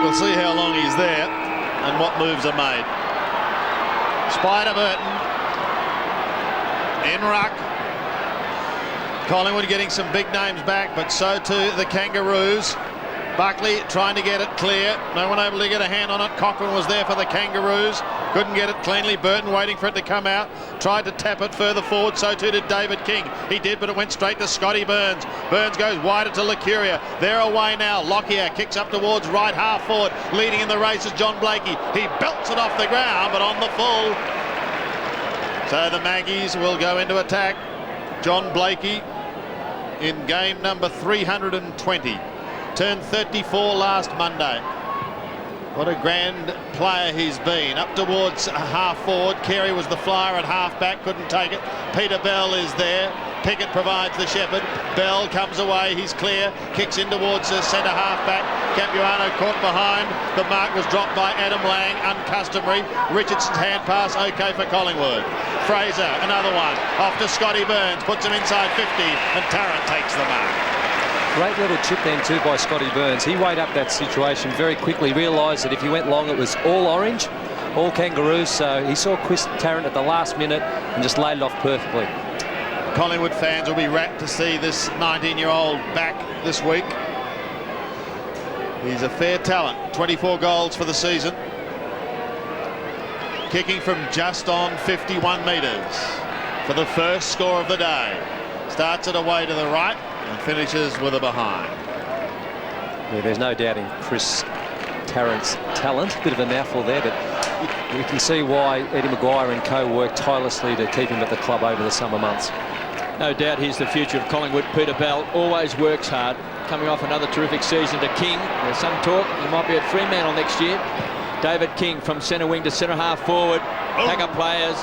We'll see how long he's there and what moves are made. Spider Burton in ruck. Collingwood getting some big names back, but so too the Kangaroos. Buckley trying to get it clear. No one able to get a hand on it. Cochrane was there for the Kangaroos. Couldn't get it cleanly. Burton waiting for it to come out. Tried to tap it further forward. So too did David King. He did, but it went straight to Scotty Burns. Burns goes wider to Licuria. They're away now. Lockyer kicks up towards right half forward. Leading in the race is John Blakey. He belts it off the ground, but on the full. So the Magpies will go into attack. John Blakey in game number 320. Turned 34 last Monday. What a grand player he's been. Up towards half forward. Carey was the flyer at half back, couldn't take it. Peter Bell is there. Pickett provides the shepherd. Bell comes away, he's clear. Kicks in towards the centre half back. Capuano caught behind. The mark was dropped by Adam Lang, uncustomary. Richardson's hand pass, okay for Collingwood. Fraser, another one. Off to Scotty Burns, puts him inside 50, and Tarrant takes the mark. Great little chip then too by Scotty Burns. He weighed up that situation very quickly, realised that if he went long it was all orange, all Kangaroos, so he saw Chris Tarrant at the last minute and just laid it off perfectly. Collingwood fans will be rapt to see this 19-year-old back this week. He's a fair talent. 24 goals for the season. Kicking from just on 51 metres for the first score of the day. Starts it away to the right and finishes with a behind. Yeah, there's no doubting Chris Tarrant's talent. Bit of a mouthful there, but you can see why Eddie Maguire and co worked tirelessly to keep him at the club over the summer months. No doubt he's the future of Collingwood. Peter Bell always works hard. Coming off another terrific season to King. There's some talk he might be at Fremantle next year. David King from centre wing to centre half forward. Pack-up players.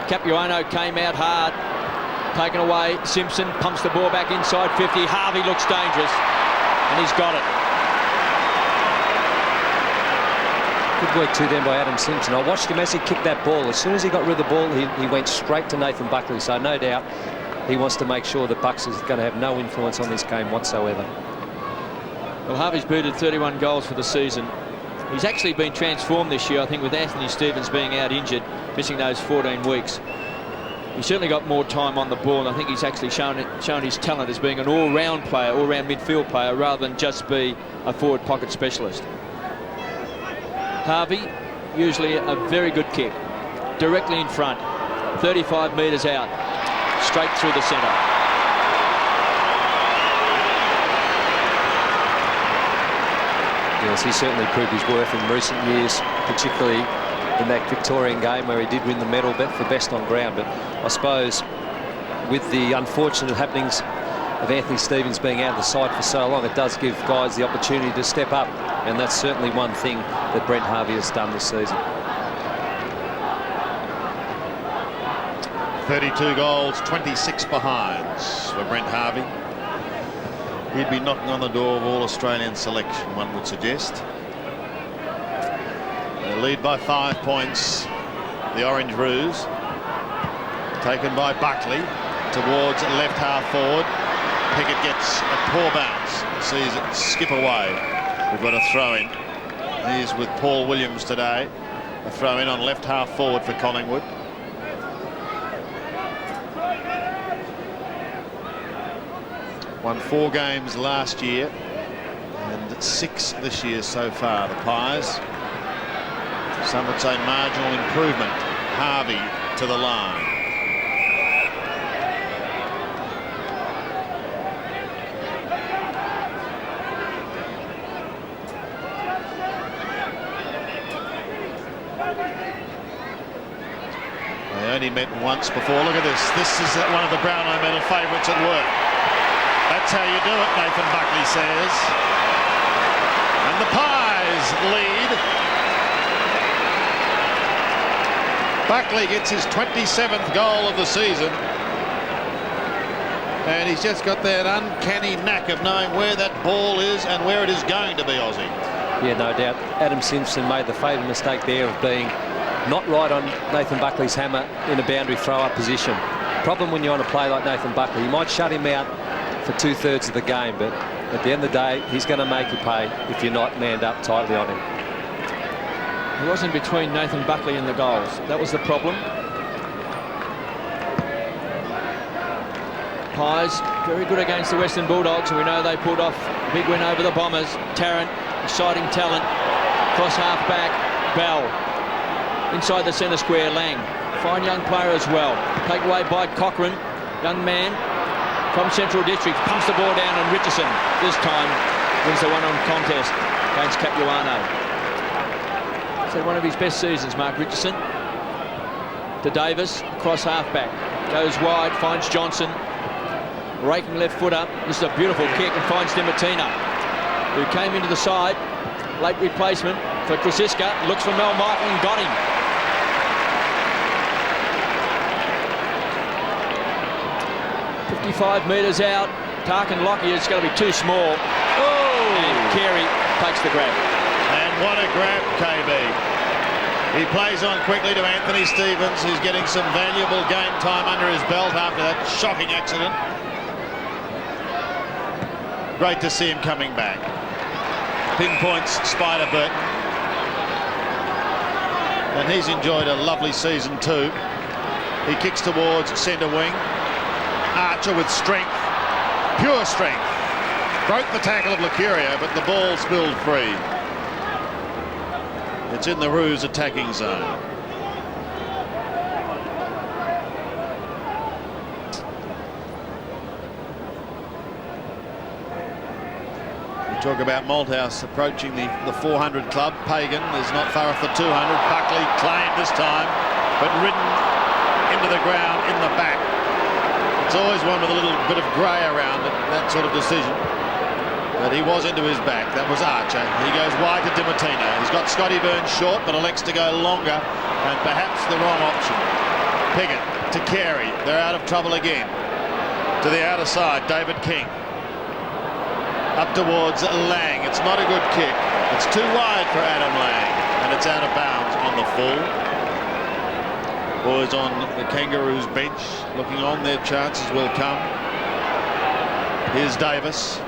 Capuano came out hard. Taken away. Simpson pumps the ball back inside 50. Harvey looks dangerous. And he's got it. Good work too then by Adam Simpson. I watched him as he kicked that ball. As soon as he got rid of the ball, he went straight to Nathan Buckley. So no doubt he wants to make sure that Bucks is going to have no influence on this game whatsoever. Well, Harvey's booted 31 goals for the season. He's actually been transformed this year, I think, with Anthony Stevens being out injured, missing those 14 weeks. He's certainly got more time on the ball, and I think he's actually shown his talent as being an all-round player, all-round midfield player, rather than just be a forward pocket specialist. Harvey, usually a very good kick. Directly in front, 35 metres out, straight through the centre. Yes, he certainly proved his worth in recent years, particularly in that Victorian game where he did win the medal for best on ground. But I suppose with the unfortunate happenings of Anthony Stevens being out of the side for so long, it does give guys the opportunity to step up, and that's certainly one thing that Brent Harvey has done this season. 32 goals, 26 behinds for Brent Harvey. He'd be knocking on the door of all-Australian selection, one would suggest. They lead by 5 points, the Orange Roos. Taken by Buckley towards left half forward. Pickett gets a poor bounce, sees it skip away. We've got a throw in. He's with Paul Williams today. A throw in on left half forward for Collingwood. Won 4 games last year and 6 this year so far, the Pies. Some would say marginal improvement. Harvey to the line. They only met once before. Look at this. This is one of the Brownlow medal favourites at work. That's how you do it, Nathan Buckley says. And the Pies lead. Buckley gets his 27th goal of the season. And he's just got that uncanny knack of knowing where that ball is and where it is going to be, Aussie. Yeah, no doubt. Adam Simpson made the fatal mistake there of being not right on Nathan Buckley's hammer in a boundary throw-up position. Problem when you're on a play like Nathan Buckley, you might shut him out for 2/3 of the game, but At the end of the day, he's going to make you pay if you're not manned up tightly on him. He wasn't between Nathan Buckley and the goals. That was the problem. Pies, very good against the Western Bulldogs, and we know they pulled off a big win over the Bombers. Tarrant, exciting talent. Cross half back, Bell. Inside the centre square, Lang. Fine young player as well. Taken away by Cochrane, young man from Central District. Pumps the ball down, and Richardson this time wins the one-on contest against Capuano. It's had one of his best seasons, Mark Richardson. To Davis, cross half back. Goes wide, finds Johnson. Raking left foot up. This is a beautiful kick, and finds Dimatina, who came into the side. Late replacement for Krasiska. Looks for Mel Michael and got him. .55 metres out. Tarkin Lockyer is going to be too small. Oh! And Carey takes the grab. And what a grab, KB. He plays on quickly to Anthony Stevens, who's getting some valuable game time under his belt after that shocking accident. Great to see him coming back. Pinpoints Spider Burton. And he's enjoyed a lovely season too. He kicks towards centre wing. Archer with strength, pure strength. Broke the tackle of Lucuria, but the ball spilled free. It's in the Roos attacking zone. Talk about Malthouse approaching the 400 club. Pagan is not far off the 200. Buckley claimed this time, but ridden into the ground in the back. It's always one with a little bit of grey around it, that sort of decision. But he was into his back. That was Archer. He goes wide to Dimatina. He's got Scotty Burns short, but elects to go longer, and perhaps the wrong option. Piggott to Carey. They're out of trouble again. To the outer side, David King. Up towards Lang. It's not a good kick. It's too wide for Adam Lang, and it's out of bounds on the full. Boys on the Kangaroos bench looking on. Their chances will come. Here's Davis.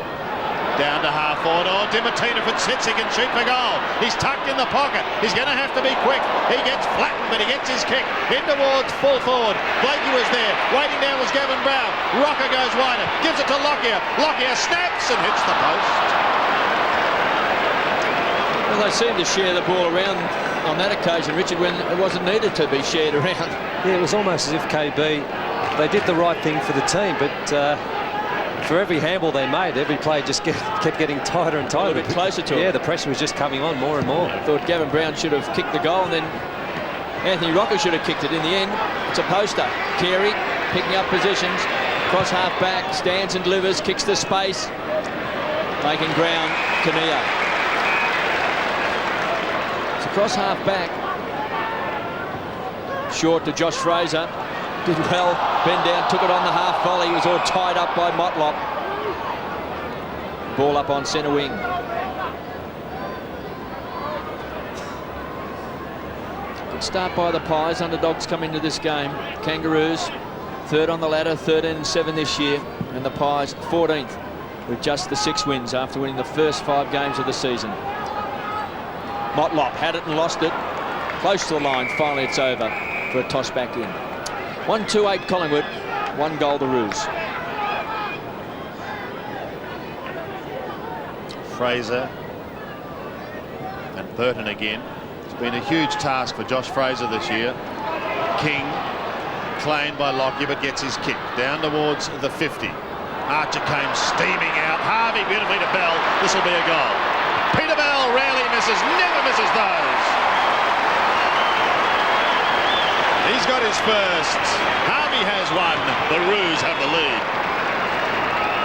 Down to half forward. Oh, Dimatina, if it sits, he can shoot for goal. He's tucked in the pocket. He's going to have to be quick. He gets flattened, but he gets his kick. In towards full forward. Blakey was there. Waiting down was Gavin Brown. Rocker goes wider. Gives it to Lockyer. Lockyer snaps and hits the post. Well, they seemed to share the ball around on that occasion, Richard, when it wasn't needed to be shared around. Yeah, it was almost as if KB, they did the right thing for the team, but for every handball they made, every play just kept getting tighter and tighter. A little bit closer to it. Yeah, the pressure was just coming on more and more. I thought Gavin Brown should have kicked the goal, and then Anthony Rocker should have kicked it. In the end, it's a poster. Carey picking up positions. Cross half back, stands and delivers, kicks the space. Making ground, Kinnear. It's a cross half back. Short to Josh Fraser. Did well, bend down, took it on the half volley. He was all tied up by Motlop. Ball up on centre wing. Good start by the Pies. Underdogs come into this game. Kangaroos, third on the ladder, 13-7 this year. And the Pies, 14th, with just the 6 wins after winning the first 5 games of the season. Motlop had it and lost it. Close to the line, finally it's over for a toss back in. 1-2-8 Collingwood, 1 goal the Roos. Fraser and Burton again. It's been a huge task for Josh Fraser this year. King claimed by Lockyer, but gets his kick down towards the 50. Archer came steaming out. Harvey beautifully to Bell. This will be a goal. Peter Bell rarely misses, never misses those. He's got his first. Harvey has one. The Roos have the lead.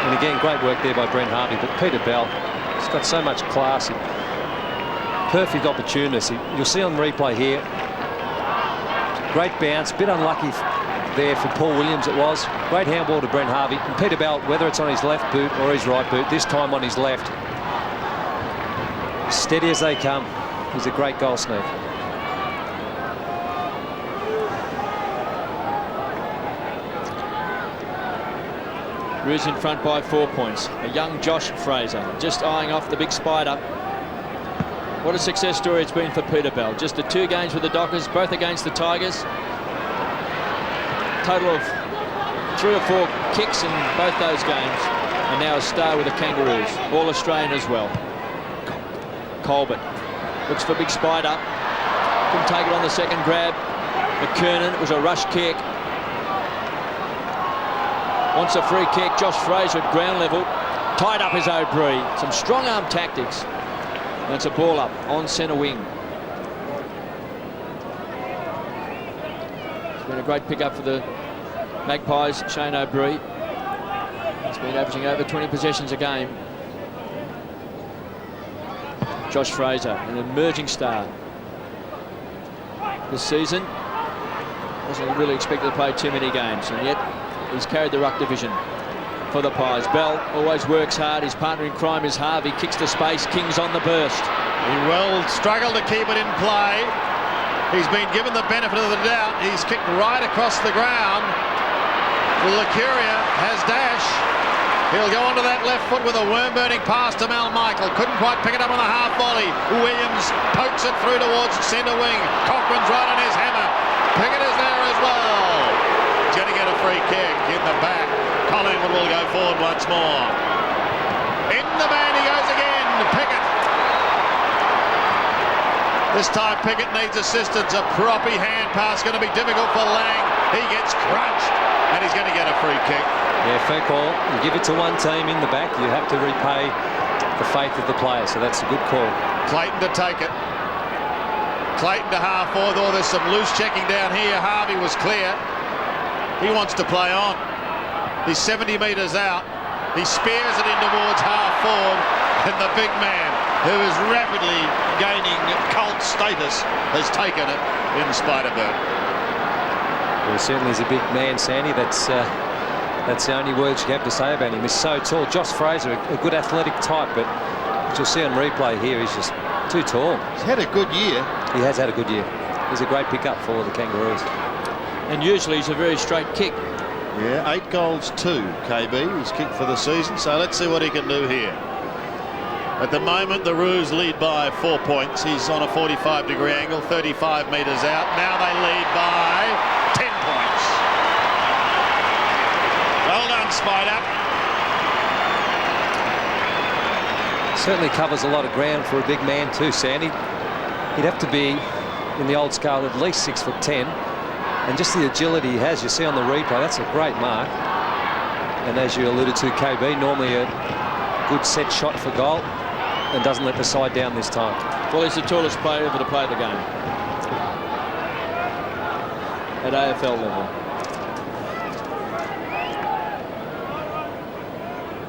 And again, great work there by Brent Harvey. But Peter Bell, he's got so much class. Perfect opportunity. You'll see on replay here. Great bounce. Bit unlucky there for Paul Williams it was. Great handball to Brent Harvey. And Peter Bell, whether it's on his left boot or his right boot, this time on his left. Steady as they come. He's a great goal sneak. Roos in front by 4 points. A young Josh Fraser just eyeing off the big Spider. What a success story it's been for Peter Bell. Just the 2 games with the Dockers, both against the Tigers. Total of 3 or 4 kicks in both those games. And now a star with the Kangaroos. All Australian as well. Colbert looks for big Spider. Couldn't take it on the second grab. McKernan, it was a rush kick. Wants a free kick. Josh Fraser at ground level. Tied up his O'Brien. Some strong arm tactics. And it's a ball up on centre wing. It's been a great pick-up for the Magpies, Shane O'Brien. He's been averaging over 20 possessions a game. Josh Fraser, an emerging star this season. Wasn't really expected to play too many games, and yet he's carried the ruck division for the Pies. Bell always works hard. His partner in crime is Harvey. Kicks to space. King's on the burst. He will struggle to keep it in play. He's been given the benefit of the doubt. He's kicked right across the ground. Lucuria has dash. He'll go onto that left foot with a worm-burning pass to Mal Michael. Couldn't quite pick it up on the half volley. Williams pokes it through towards centre wing. Cochrane's right on his hammer. Pickett is there as well. He's going to get a free kick in the back. Collingwood will go forward once more. In the man he goes again. Pickett. This time Pickett needs assistance. A proppy hand pass going to be difficult for Lang. He gets crunched and he's going to get a free kick. Yeah, fair call. You give it to one team in the back, you have to repay the faith of the player, so that's a good call. Clayton to take it. Clayton to half forward. Oh, there's some loose checking down here. Harvey was clear. He wants to play on. He's 70 metres out. He spears it in towards half forward, and the big man, who is rapidly gaining cult status, has taken it in Spider-Bird. Well, he certainly is a big man, Sandy. That's the only words you have to say about him. He's so tall. Josh Fraser, a good athletic type, but as you'll see on replay here, he's just too tall. He's had a good year. He has had a good year. He's a great pickup for the Kangaroos. And usually he's a very straight kick. Yeah, 8 goals, 2 KB. He's kicked for the season, so let's see what he can do here. At the moment, the Roos lead by 4 points. He's on a 45-degree angle, 35 metres out. Now they lead by 10 points. Well done, Spider. Certainly covers a lot of ground for a big man too, Sandy. He'd have to be, in the old scale, at least 6'10", and just the agility he has, you see on the replay, that's a great mark. And as you alluded to, KB, normally a good set shot for goal, and doesn't let the side down this time. Well, he's the tallest player ever to play the game at AFL level.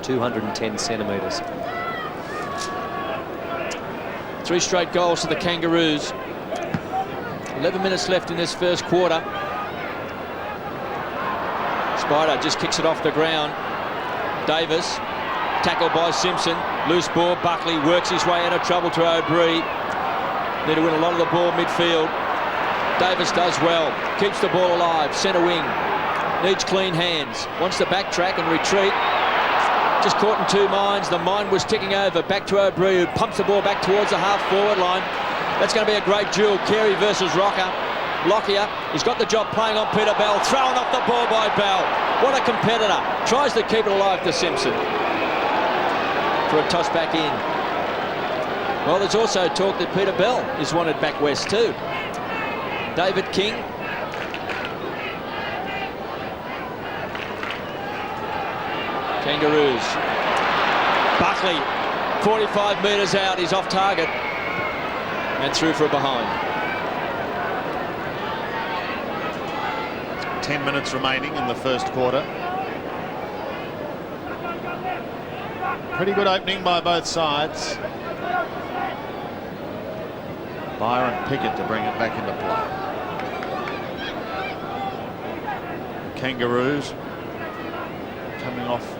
210 centimetres. 3 straight goals to the Kangaroos. 11 minutes left in this first quarter. Spider just kicks it off the ground. Davis, tackled by Simpson. Loose ball, Buckley works his way out of trouble to O'Brien. Need to win a lot of the ball midfield. Davis does well, keeps the ball alive, centre wing. Needs clean hands, wants to backtrack and retreat. Just caught in 2 minds. The mind was ticking over. Back to O'Brien, who pumps the ball back towards the half-forward line. That's going to be a great duel. Carey versus Lockyer. He's got the job playing on Peter Bell. Thrown off the ball by Bell. What a competitor. Tries to keep it alive to Simpson for a toss back in. Well, there's also talk that Peter Bell is wanted back west too. David King. Kangaroos. Buckley, 45 metres out, he's off target and through for a behind. 10 minutes remaining in the first quarter. Pretty good opening by both sides. Byron Pickett to bring it back into play. Kangaroos coming off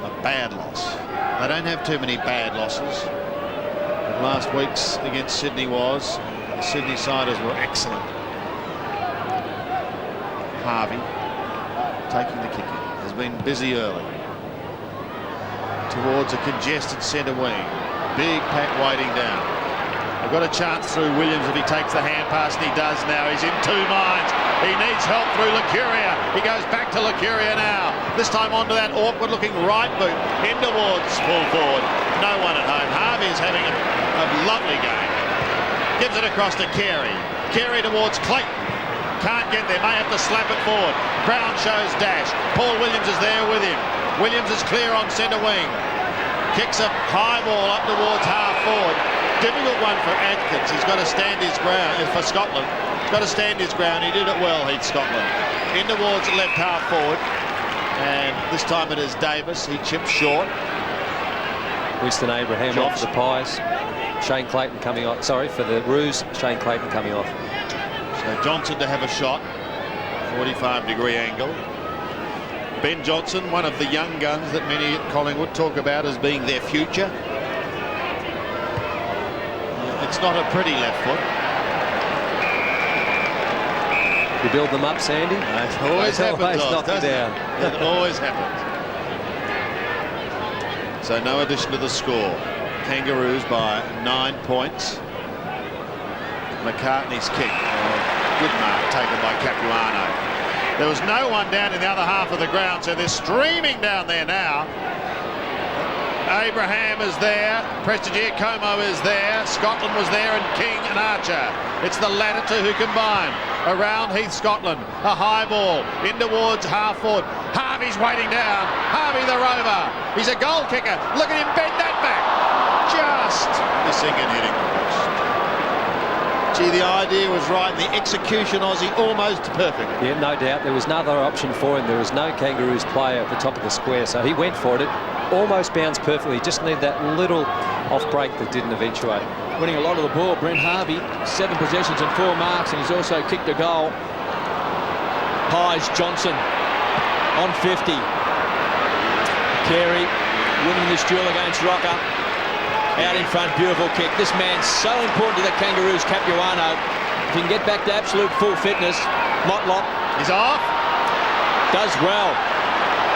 a bad loss. They don't have too many bad losses. But last week's against Sydney was. The Sydney siders were excellent. Harvey taking the kick in. Has been busy early. towards a congested centre wing. Big pack waiting down. They've got a chance through Williams if he takes the hand pass, and he does now. He's in two minds. He needs help through Lucuria. He goes back to Lucuria now. This time onto that awkward-looking right boot. In towards full forward. No one at home. Harvey is having a lovely game. Gives it across to Carey. Carey towards Clayton. Can't get there. May have to slap it forward. Brown shows dash. Paul Williams is there with him. Williams is clear on centre wing. Kicks a high ball up towards half forward. Difficult one for Atkins. He's got to stand his ground. For Scotland, he's got to stand his ground. He did it well, Heath Scotland. In towards left half forward, and this time it is Davis. He chips short. Winston Abraham off the Pies. Shane Clayton coming off. Sorry, for the Roos. Shane Clayton coming off. So Johnson to have a shot. 45-degree angle. Ben Johnson, one of the young guns that many at Collingwood talk about as being their future. It's not a pretty left foot. You build them up, Sandy. It always happens, knock them down. It always happens. So no addition to the score. Kangaroos by 9 points. McCartney's kick. Good mark taken by Capuano. There was no one down in the other half of the ground, so they're streaming down there now. Abraham is there, Prestigier Como is there, Scotland was there, and King and Archer. It's the latter two who combine. Around Heath Scotland, a high ball, in towards half forward. Harvey's waiting down, Harvey the rover. He's a goal kicker, look at him bend that back. Just missing and hitting the post. Gee, the idea was right, the execution, Aussie, almost perfect. Yeah, no doubt. There was another option for him. There was no Kangaroos player at the top of the square, so he went for it. Almost bounced perfectly. Just needed that little off break that didn't eventuate. Winning a lot of the ball, Brent Harvey, 7 possessions and 4 marks, and he's also kicked a goal. Pies Johnson on 50. Carey winning this duel against Rocker. Out in front, beautiful kick. This man's so important to the Kangaroos, Capuano. If he can get back to absolute full fitness, Motlop. He's off. Does well.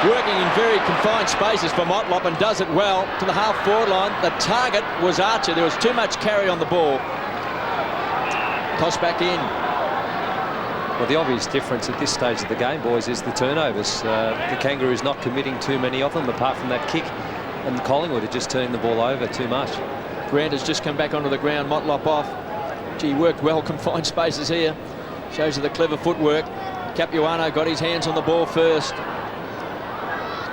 Working in very confined spaces for Motlop, and does it well to the half-forward line. The target was Archer. There was too much carry on the ball. Toss back in. Well, the obvious difference at this stage of the game, boys, is the turnovers. The Kangaroos not committing too many of them, apart from that kick. And Collingwood are just turning the ball over too much. Grant has just come back onto the ground. Motlop off. Gee, worked well, confined spaces here. Shows you the clever footwork. Capuano got his hands on the ball first.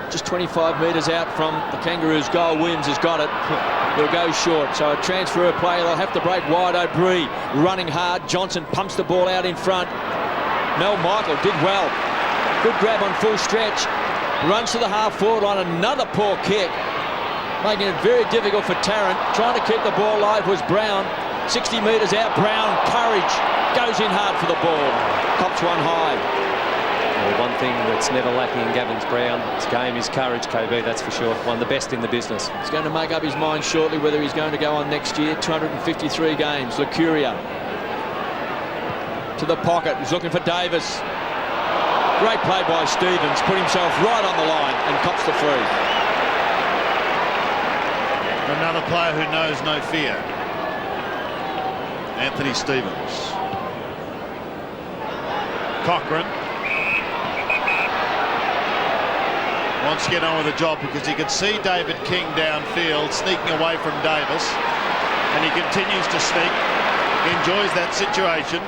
Just 25 metres out from the Kangaroos' goal. Williams has got it. He'll go short. So a transfer play. They'll have to break wide. O'Brien running hard. Johnson pumps the ball out in front. Mel Michael did well. Good grab on full stretch. Runs to the half-forward line. Another poor kick, making it very difficult for Tarrant. Trying to keep the ball alive was Brown. 60 metres out. Brown, courage, goes in hard for the ball. Cops one high. Well, one thing that's never lacking in Gavin's Brown's game is courage, KB, that's for sure. One of the best in the business. He's going to make up his mind shortly whether he's going to go on next year. 253 games. Lucuria to the pocket. He's looking for Davis. Great play by Stevens. Put himself right on the line and cops the free. Another player who knows no fear. Anthony Stevens. Cochrane wants to get on with the job because he can see David King downfield sneaking away from Davis, and he continues to sneak. He enjoys that situation.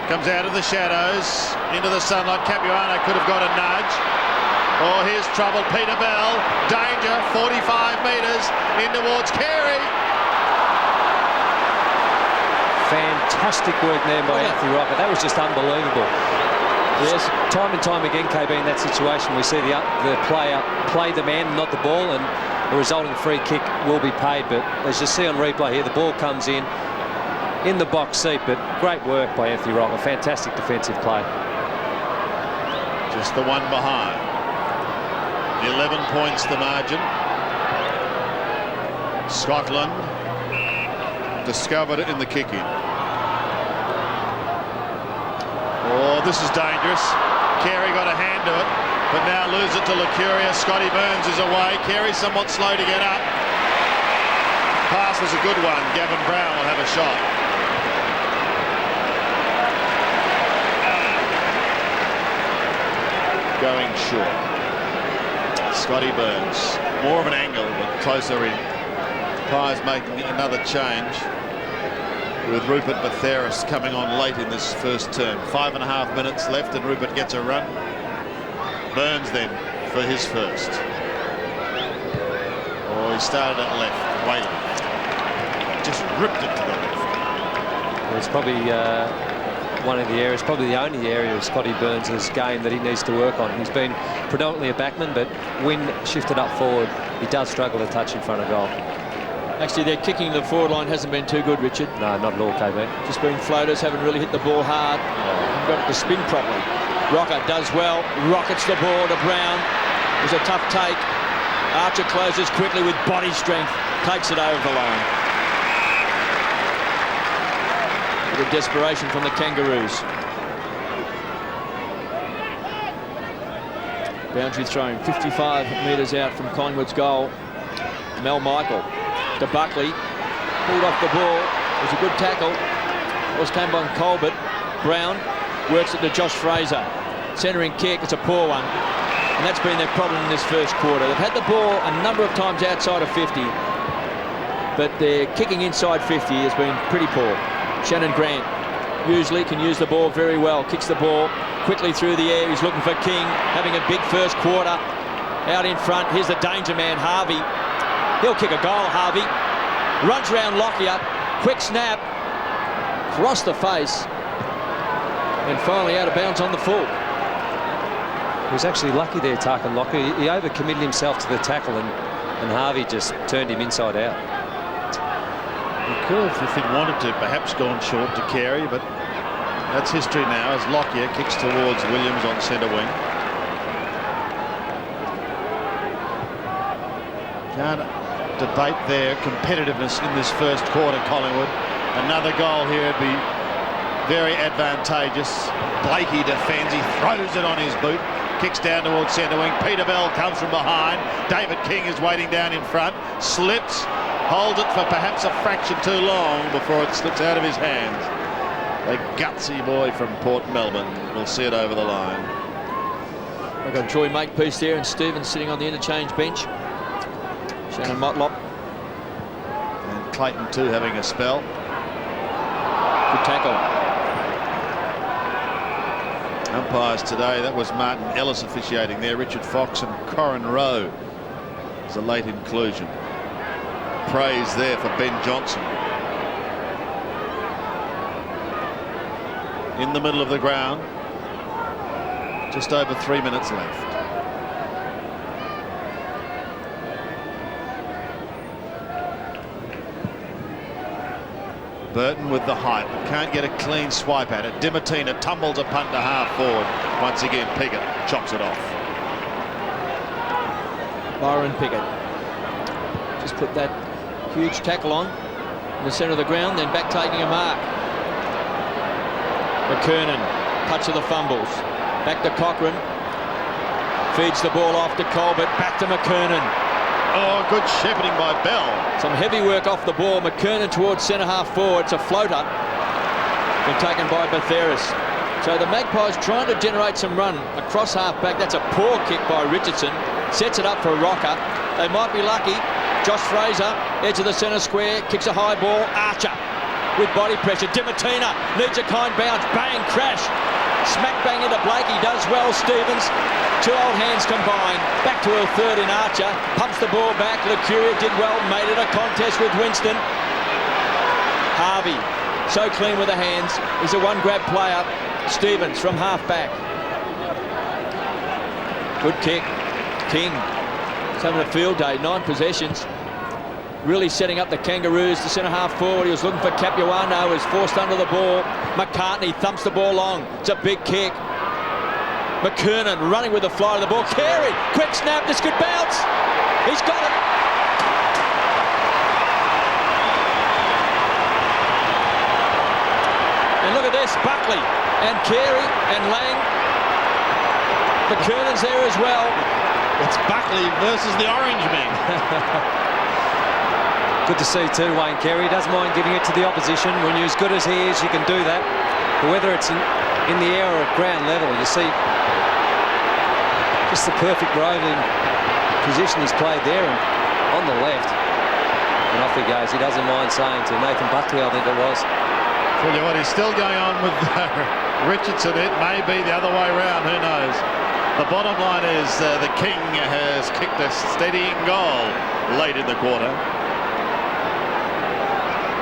Comes out of the shadows into the sunlight. Capuano could have got a nudge. Oh, here's trouble. Peter Bell, danger. 45 metres in towards Carey. Fantastic work there by Anthony Rocker. That was just unbelievable. Yes, time and time again, KB, in that situation, we see the player play the man, not the ball, and the resulting free kick will be paid. But as you see on replay here, the ball comes in the box seat, but great work by Anthony Rocker. Fantastic defensive play. Just the one behind. 11 points the margin. Scotland discovered it in the kick-in. Oh, this is dangerous. Carey got a hand to it. but now lose it to Lucuria. Scotty Burns is away. Carey somewhat slow to get up. Pass was a good one. Gavin Brown will have a shot. Going short. Scotty Burns. More of an angle, but closer in. Pies making another change, with Rupert Batheris coming on late in this first term. 5.5 minutes left and Rupert gets a run. Burns then for his first. Oh, he started at left, way left. Just ripped it to the left. It's probably one of the areas, probably the only area of Scotty Burns' game that he needs to work on. He's been predominantly a backman, but when shifted up forward, he does struggle to touch in front of goal. Actually, their kicking the forward line hasn't been too good, Richard. No, not at all, KB. Just been floaters, haven't really hit the ball hard. Haven't got it to spin properly. Rocker does well, rockets the ball to Brown. It was a tough take. Archer closes quickly with body strength, takes it over the line. A bit of desperation from the Kangaroos. Boundary thrown 55 metres out from Collingwood's goal. Mel Michael to Buckley, pulled off the ball. It was a good tackle. It was came by Colbert. Brown works it to Josh Fraser. Centering kick, it's a poor one. And that's been their problem in this first quarter. They've had the ball a number of times outside of 50, but their kicking inside 50 has been pretty poor. Shannon Grant usually can use the ball very well. Kicks the ball quickly through the air. He's looking for King, having a big first quarter. Out in front, here's the danger man, Harvey. He'll kick a goal, Harvey. Runs around Lockyer. Quick snap. Across the face. And finally out of bounds on the full. He was actually lucky there, Tarkin Lockyer. He overcommitted himself to the tackle and Harvey just turned him inside out. He could have, if he'd wanted to, perhaps gone short to Carey, but that's history now as Lockyer kicks towards Williams on centre wing. Can't debate their competitiveness in this first quarter, Collingwood. Another goal here would be very advantageous. Blakey defends, he throws it on his boot, kicks down towards centre wing. Peter Bell comes from behind. David King is waiting down in front, slips, holds it for perhaps a fraction too long before it slips out of his hands. The gutsy boy from Port Melbourne will see it over the line. We've got Troy Makepeace there and Stevens sitting on the interchange bench. Shannon Motlop. And Clayton too having a spell. Good tackle. Umpires today, that was Martin Ellis officiating there. Richard Fox and Corin Rowe is a late inclusion. Praise there for Ben Johnson. In the middle of the ground. Just over 3 minutes left. Burton with the height, can't get a clean swipe at it. Dimatina tumbles a punt to half forward. Once again, Piggott chops it off. Byron Piggott just put that huge tackle on in the centre of the ground, then back taking a mark. McKernan, touch of the fumbles. Back to Cochrane. Feeds the ball off to Colbert. Back to McKernan. Oh, good shepherding by Bell. Some heavy work off the ball. McKernan towards centre half forward. It's a floater. Been taken by Batheris. So the Magpies trying to generate some run across half back. That's a poor kick by Richardson. Sets it up for Rocker. They might be lucky. Josh Fraser, edge of the centre square, kicks a high ball. Archer with body pressure. Dimatina needs a kind bounce. Bang, crash. Smack bang into Blakey. Does well, Stevens. Two old hands combined. Back to her third in Archer. Pumps the ball back. Lucuria did well. Made it a contest with Winston. Harvey, so clean with the hands. He's a one-grab player. Stevens from half-back. Good kick. King. He's having a field day. 9 possessions. Really setting up the Kangaroos. The centre-half forward. He was looking for Capuano. Is forced under the ball. McCartney thumps the ball long. It's a big kick. McKernan running with the fly of the ball. Carey, quick snap, this could bounce. He's got it. And look at this, Buckley and Carey and Lang. McKernan's there as well. It's Buckley versus the Orange men. Good to see too, Wayne Carey. He doesn't mind giving it to the opposition. When you're as good as he is, you can do that. But whether it's in the air or at ground level, you see just the perfect roving position he's played there and on the left. And off he goes. He doesn't mind saying to Nathan Buckley, I think it was. Tell you what, he's still going on with Richardson. It may be the other way around. Who knows? The bottom line is the King has kicked a steadying goal late in the quarter.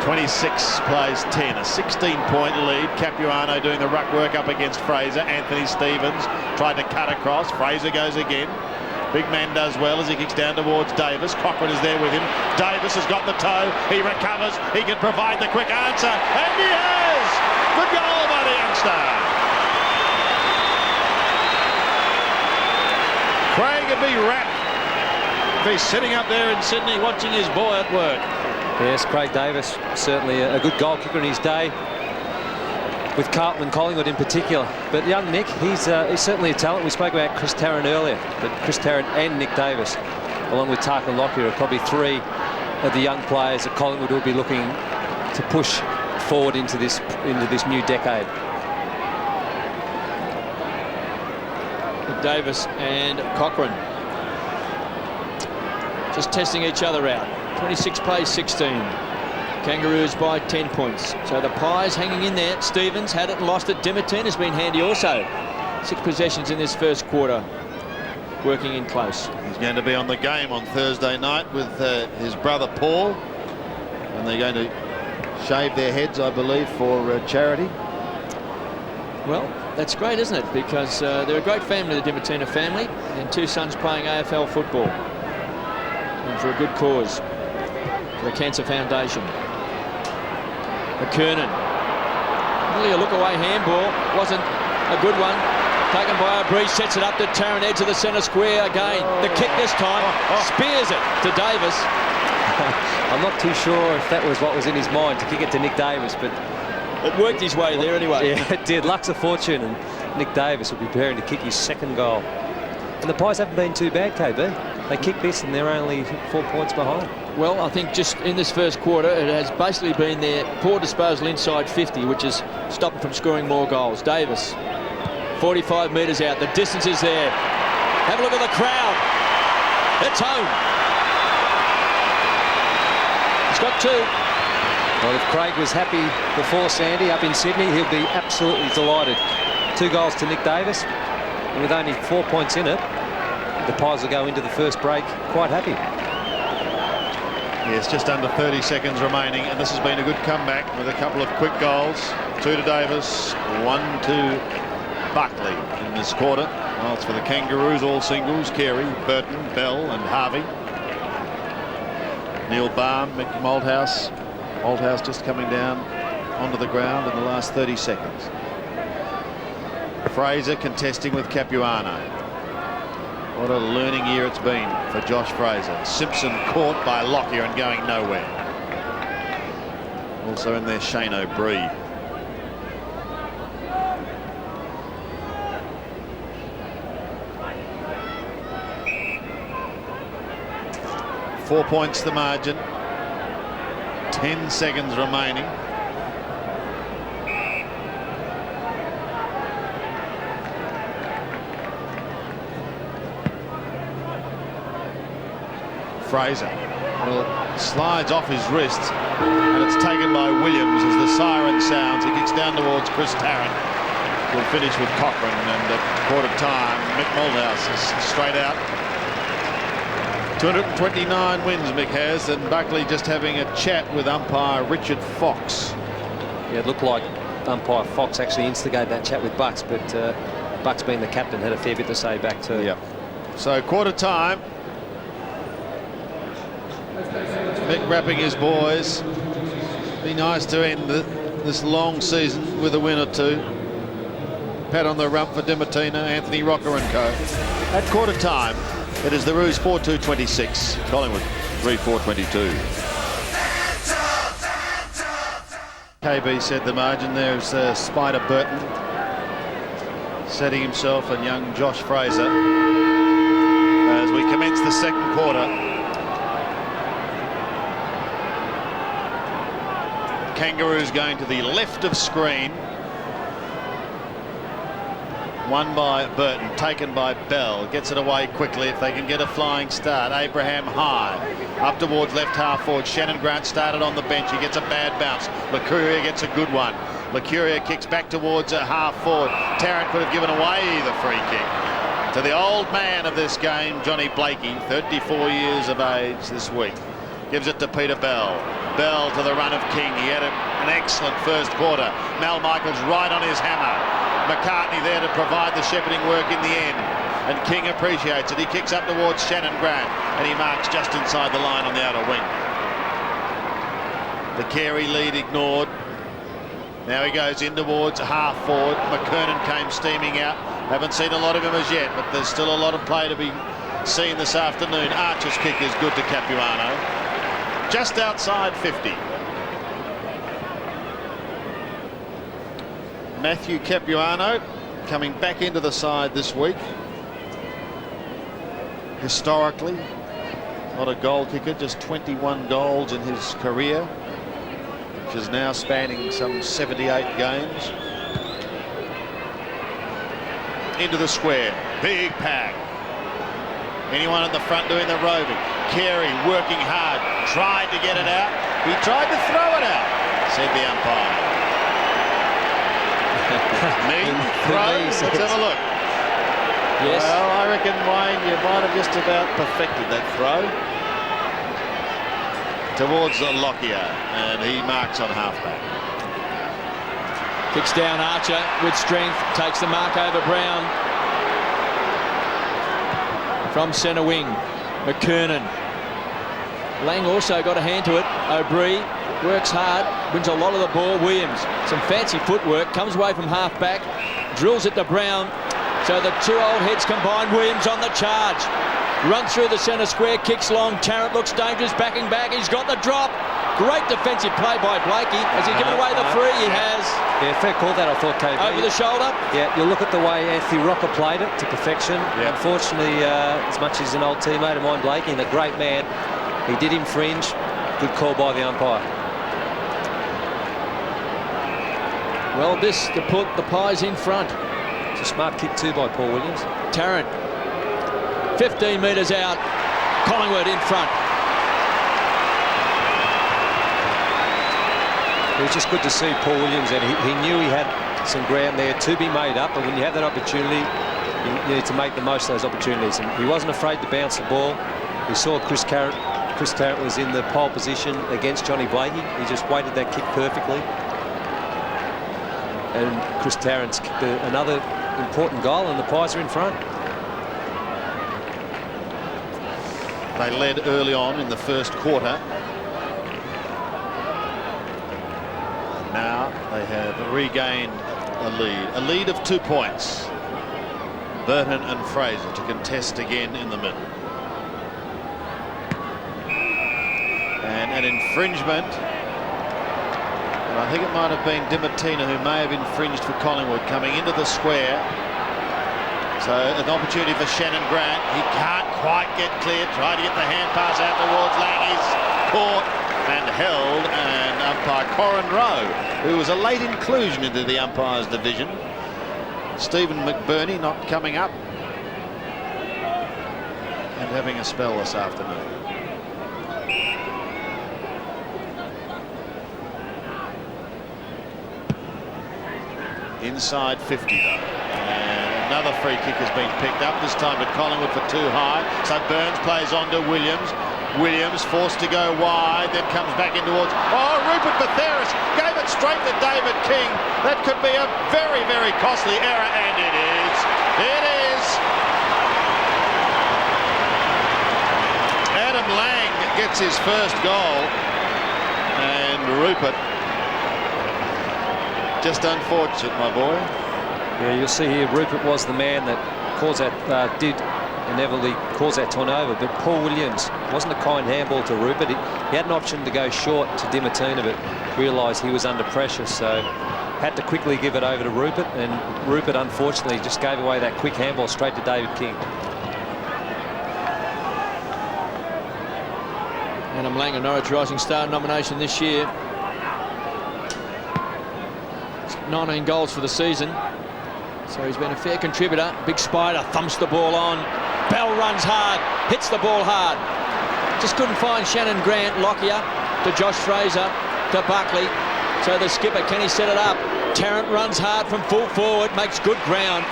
26 plays 10, a 16-point lead. Capuano doing the ruck work up against Fraser. Anthony Stevens tried to cut across. Fraser goes again. Big man does well as he kicks down towards Davis. Cochrane is there with him. Davis has got the toe. He recovers. He can provide the quick answer. And he has! Good goal by the youngster. Craig would be wrapped if he's sitting up there in Sydney watching his boy at work. Yes, Craig Davis, certainly a good goal kicker in his day, with Carlton and Collingwood in particular. But young Nick, he's certainly a talent. We spoke about Chris Tarrant earlier, but Chris Tarrant and Nick Davis, along with Tarkin Lockyer, are probably three of the young players that Collingwood will be looking to push forward into this new decade. Davis and Cochrane just testing each other out. 26 plays 16. Kangaroos by 10 points. So the Pies hanging in there. Stevens had it and lost it. Dimittin has been handy also. 6 possessions in this first quarter. Working in close. He's going to be on the game on Thursday night with his brother Paul. And they're going to shave their heads, I believe, for charity. Well, that's great, isn't it? Because they're a great family, the Dimittina family. And 2 sons playing AFL football. And for a good cause. The Cancer Foundation. McKernan. Really a look-away handball. Wasn't a good one. Taken by a breeze. Sets it up to Tarrant, edge of the centre square again. The kick this time. Spears it to Davis. I'm not too sure if that was what was in his mind to kick it to Nick Davis, but it worked his way there anyway. Yeah, it did. Luck's of fortune, and Nick Davis will be preparing to kick his second goal. And the Pies haven't been too bad, KB. They kicked this and they're only 4 points behind. Well, I think just in this first quarter, it has basically been their poor disposal inside 50, which is stopping from scoring more goals. Davis, 45 metres out. The distance is there. Have a look at the crowd. It's home. He's got 2. Well, if Craig was happy before Sandy up in Sydney, he'll be absolutely delighted. 2 goals to Nick Davis, and with only 4 points in it, the Pies will go into the first break quite happy. Yes, just under 30 seconds remaining, and this has been a good comeback with a couple of quick goals. 2 to Davis, 1 to Buckley in this quarter. Well, it's for the Kangaroos, all singles. Carey, Burton, Bell and Harvey. Neil Baum, Mick Malthouse. Malthouse just coming down onto the ground in the last 30 seconds. Fraser contesting with Capuano. What a learning year it's been for Josh Fraser. Simpson caught by Lockyer and going nowhere. Also in there, Shane O'Brien. Four points the margin. 10 seconds remaining. Fraser, well, slides off his wrist and it's taken by Williams as the siren sounds. He kicks down towards Chris Tarrant. We'll finish with Cochrane, and at quarter time Mick Malthouse is straight out. 229 wins Mick has, and Buckley just having a chat with umpire Richard Fox. Yeah, it looked like umpire Fox actually instigated that chat with Bucks, but Bucks being the captain had a fair bit to say back too. Yeah. So quarter time. Mick wrapping his boys. Be nice to end this long season with a win or 2. Pat on the rump for Dimittina, Anthony Rocker and co. At quarter time, it is the Roos 4-2-26, Collingwood 3-4-22. KB said the margin there is Spider Burton. setting himself and young Josh Fraser as we commence the second quarter. Kangaroos going to the left of screen. Won by Burton, taken by Bell. Gets it away quickly if they can get a flying start. Abraham high. Up towards left half forward. Shannon Grant started on the bench. He gets a bad bounce. Licuria gets a good one. Licuria kicks back towards a half forward. Tarrant could have given away the free kick to the old man of this game, Johnny Blakey, 34 years of age this week. Gives it to Peter Bell. Bell to the run of King. He had an excellent first quarter. Mal Michaels right on his hammer. McCartney there to provide the shepherding work in the end, and King appreciates it. He kicks up towards Shannon Grant and he marks just inside the line on the outer wing. The Carey lead ignored. Now he goes in towards half forward. McKernan came steaming out. Haven't seen a lot of him as yet, but there's still a lot of play to be seen this afternoon. Archer's kick is good to Capuano. Just outside 50. Matthew Capuano coming back into the side this week. Historically, not a goal kicker, just 21 goals in his career, which is now spanning some 78 games. Into the square, big pack. Anyone at the front doing the roving. Carey working hard, tried to get it out. He tried to throw it out, said the umpire. Me? Throw? Let's have a look. Yes. Well, I reckon, Wayne, you might have just about perfected that throw. Towards Lockyer, and he marks on halfback. Kicks down Archer with strength, takes the mark over Brown. From centre wing, McKernan. Lang also got a hand to it. O'Brien works hard, wins a lot of the ball. Williams, some fancy footwork, comes away from half-back, drills it to Brown. So the two old heads combine. Williams on the charge. Runs through the centre square, kicks long. Tarrant looks dangerous, backing back. He's got the drop. Great defensive play by Blakey. Has he given away the free? He has. Yeah, fair call that, I thought, KB. Over the shoulder. Yeah, you look at the way Anthony Rocker played it to perfection. Yeah. Unfortunately, as much as an old teammate of mine, Blakey, and a great man, he did infringe. Good call by the umpire. Well, this to put the Pies in front. It's a smart kick too by Paul Williams. Tarrant, 15 metres out. Collingwood in front. It was just good to see Paul Williams, and he knew he had some ground there to be made up, but when you have that opportunity, you need to make the most of those opportunities. And he wasn't afraid to bounce the ball. We saw Chris Tarrant was in the pole position against Johnny Blakey. He just weighted that kick perfectly. And Chris Tarrant's kicked another important goal, and the Pies are in front. They led early on in the first quarter. Now they have regained a lead of 2 points. Burton and Fraser to contest again in the middle. And an infringement. And I think it might have been Dimartina who may have infringed for Collingwood coming into the square. So an opportunity for Shannon Grant. He can't quite get clear. Tried to get the hand pass out towards Lang. He's caught and held, and umpire Corin Rowe, who was a late inclusion into the umpires division. Stephen McBurney not coming up and having a spell this afternoon. Inside 50 though. And another free kick has been picked up, this time to Collingwood for too high. So Burns plays on to Williams. Williams forced to go wide, then comes back in towards... Oh, Rupert Batheris gave it straight to David King. That could be a very, very costly error, and it is. It is. Adam Lang gets his first goal, and Rupert, just unfortunate, my boy. Yeah, you'll see here Rupert was the man that caused that, did inevitably cause that turnover, but Paul Williams wasn't a kind handball to Rupert. He had an option to go short to Dimartina, but realised he was under pressure, so had to quickly give it over to Rupert, and Rupert unfortunately just gave away that quick handball straight to David King. Adam Lang, a Norwich Rising Star nomination this year. 19 goals for the season. So he's been a fair contributor. Big Spider thumps the ball on. Bell runs hard, hits the ball hard. Just couldn't find Shannon Grant. Lockyer to Josh Fraser to Buckley. So the skipper, can he set it up? Tarrant runs hard from full forward, makes good ground.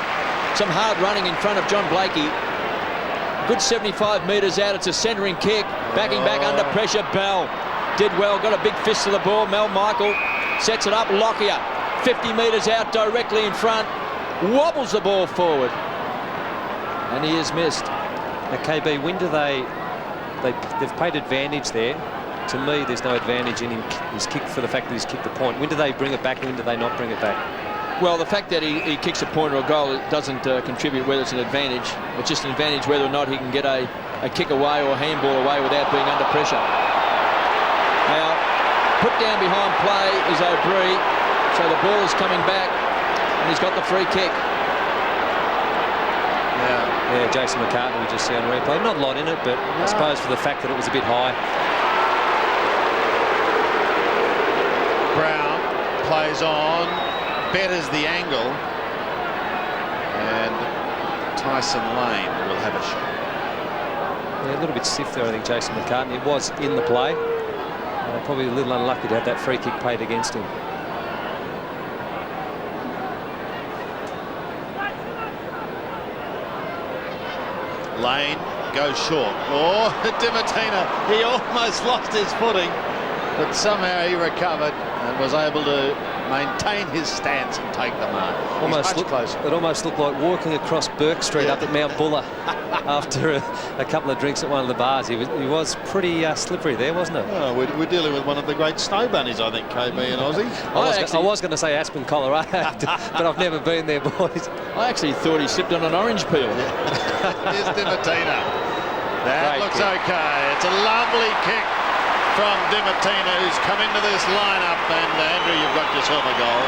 Some hard running in front of John Blakey. Good 75 metres out. It's a centering kick. Backing back under pressure. Bell did well. Got a big fist to the ball. Mel Michael sets it up. Lockyer 50 metres out directly in front. Wobbles the ball forward. And he is missed. Now, KB, when do they've paid advantage there? To me, there's no advantage in his kick for the fact that he's kicked the point. When do they bring it back? When do they not bring it back? Well, the fact that he kicks a point or a goal, it doesn't contribute whether it's an advantage. It's just an advantage whether or not he can get a kick away or a handball away without being under pressure. Now, put down behind play is O'Brien. So the ball is coming back, and he's got the free kick. Yeah, Jason McCartney, we just see on replay. Not a lot in it, but I suppose for the fact that it was a bit high. Brown plays on, betters the angle, and Tyson Lane will have a shot. Yeah, a little bit stiff there, I think, Jason McCartney. It was in the play. Probably a little unlucky to have that free kick paid against him. Lane goes short. Oh, Dimatina, he almost lost his footing, but somehow he recovered and was able to maintain his stance and take the mark. It almost looked like walking across Burke Street up at Mount Buller after a couple of drinks at one of the bars. He was pretty slippery there, wasn't it? Oh, we're dealing with one of the great snow bunnies, I think, KB and Aussie. I was going to say Aspen, Colorado, but I've never been there, boys. I actually thought he slipped on an orange peel. Here's Dimatina. That Great looks kick. okay. It's a lovely kick from Dimatina, who's come into this lineup, and Andrew, you've got yourself a goal.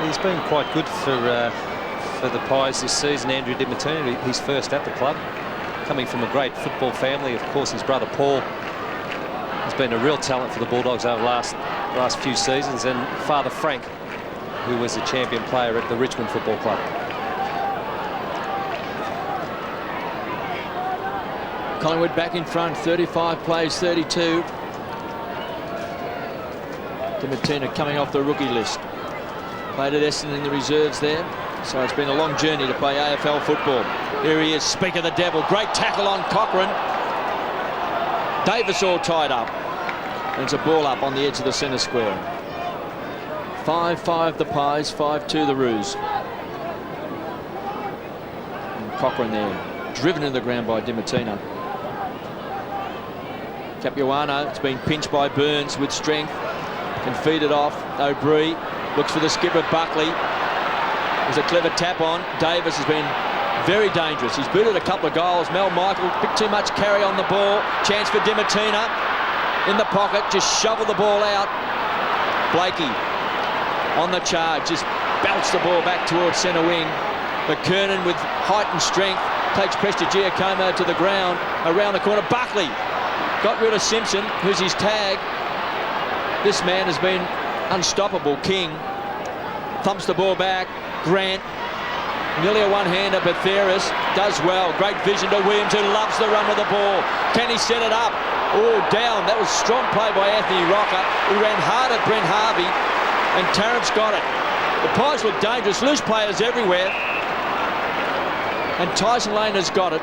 He's been quite good for the Pies this season, Andrew Dimatina. He's first at the club, coming from a great football family. Of course, his brother Paul has been a real talent for the Bulldogs over the last few seasons, and father Frank, who was a champion player at the Richmond Football Club. Collingwood back in front, 35 plays 32. Dimatina coming off the rookie list. Played at Essendon in the reserves there. So it's been a long journey to play AFL football. Here he is, speak of the devil. Great tackle on Cochrane. Davis all tied up. And it's a ball up on the edge of the centre square. 5-5 the Pies, 5-2 the Roos. And Cochrane there, driven to the ground by Dimatina. Capuano, it's been pinched by Burns with strength. Can feed it off. O'Brien looks for the skipper, Buckley. There's a clever tap on. Davis has been very dangerous. He's booted a couple of goals. Mel Michael, a bit too much carry on the ball. Chance for Dimatina. In the pocket, just shovel the ball out. Blakey on the charge, just belts the ball back towards centre wing. But Kernan with height and strength takes Prestigiacomo to the ground. Around the corner, Buckley got rid of Simpson, who's his tag. This man has been unstoppable. King thumps the ball back. Grant, nearly a one-hander, but Theris does well. Great vision to Williams, who loves the run of the ball. Can he set it up? Oh, down. That was strong play by Anthony Rocker, who ran hard at Brent Harvey, and Tarrant's got it. The Pies look dangerous. Loose players everywhere. And Tyson Lane has got it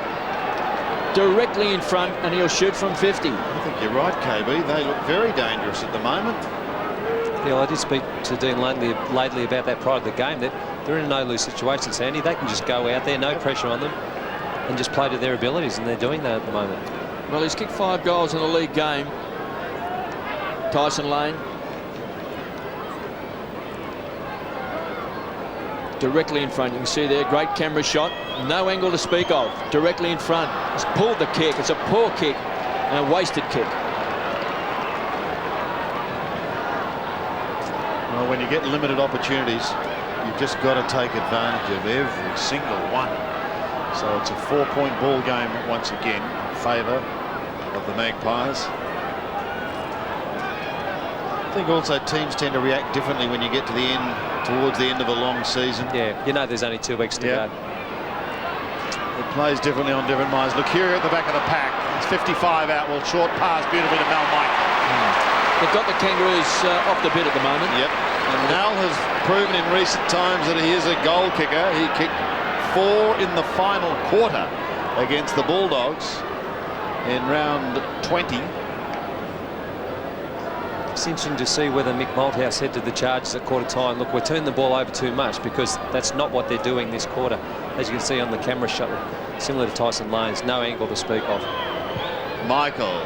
directly in front, and he'll shoot from 50. I think you're right, KB. They look very dangerous at the moment. Yeah, I did speak to Dean lately about that prior to the game, that they're in a no-lose situation, Sandy. They can just go out there, no pressure on them, and just play to their abilities, and they're doing that at the moment. Well, he's kicked 5 goals in a league game. Tyson Lane. Directly in front, you can see there, great camera shot. No angle to speak of. Directly in front. He's pulled the kick. It's a poor kick and a wasted kick. Well, when you get limited opportunities, you've just got to take advantage of every single one. So it's a 4-point ball game once again in favour of the Magpies. I think also teams tend to react differently when you get to the end, towards the end of a long season. Yeah, you know there's only 2 weeks to go. It plays differently on different minds. Lucuria at the back of the pack. It's 55 out. Well, short pass beautifully to Mel Mike. They've got the Kangaroos off the bit at the moment. Yep. And Mel has proven in recent times that he is a goal kicker. He kicked 4 in the final quarter against the Bulldogs in round 20. It's interesting to see whether Mick Malthouse said to the Chargers at quarter time, look, we're turning the ball over too much, because that's not what they're doing this quarter. As you can see on the camera shot, similar to Tyson Lane's, no angle to speak of. Michael.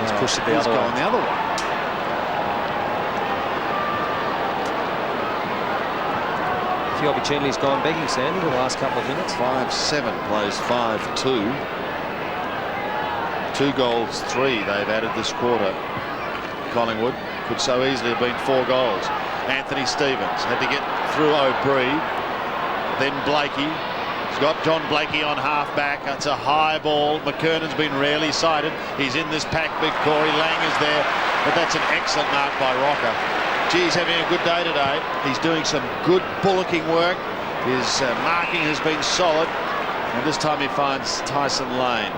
He's pushed it the other way. The other way. A few opportunities gone begging, Sandy, the last couple of minutes. 5-7 plays 5-2. 2 goals, 3 they've added this quarter. Collingwood could so easily have been 4 goals. Anthony Stevens had to get through O'Brien, then Blakey. He's got John Blakey on half-back. That's a high ball. McKernan's been rarely sighted. He's in this pack. Big Corey Lang is there, but that's an excellent mark by Rocker. Gee, he's having a good day today. He's doing some good bullocking work. His marking has been solid, and this time he finds Tyson Lane.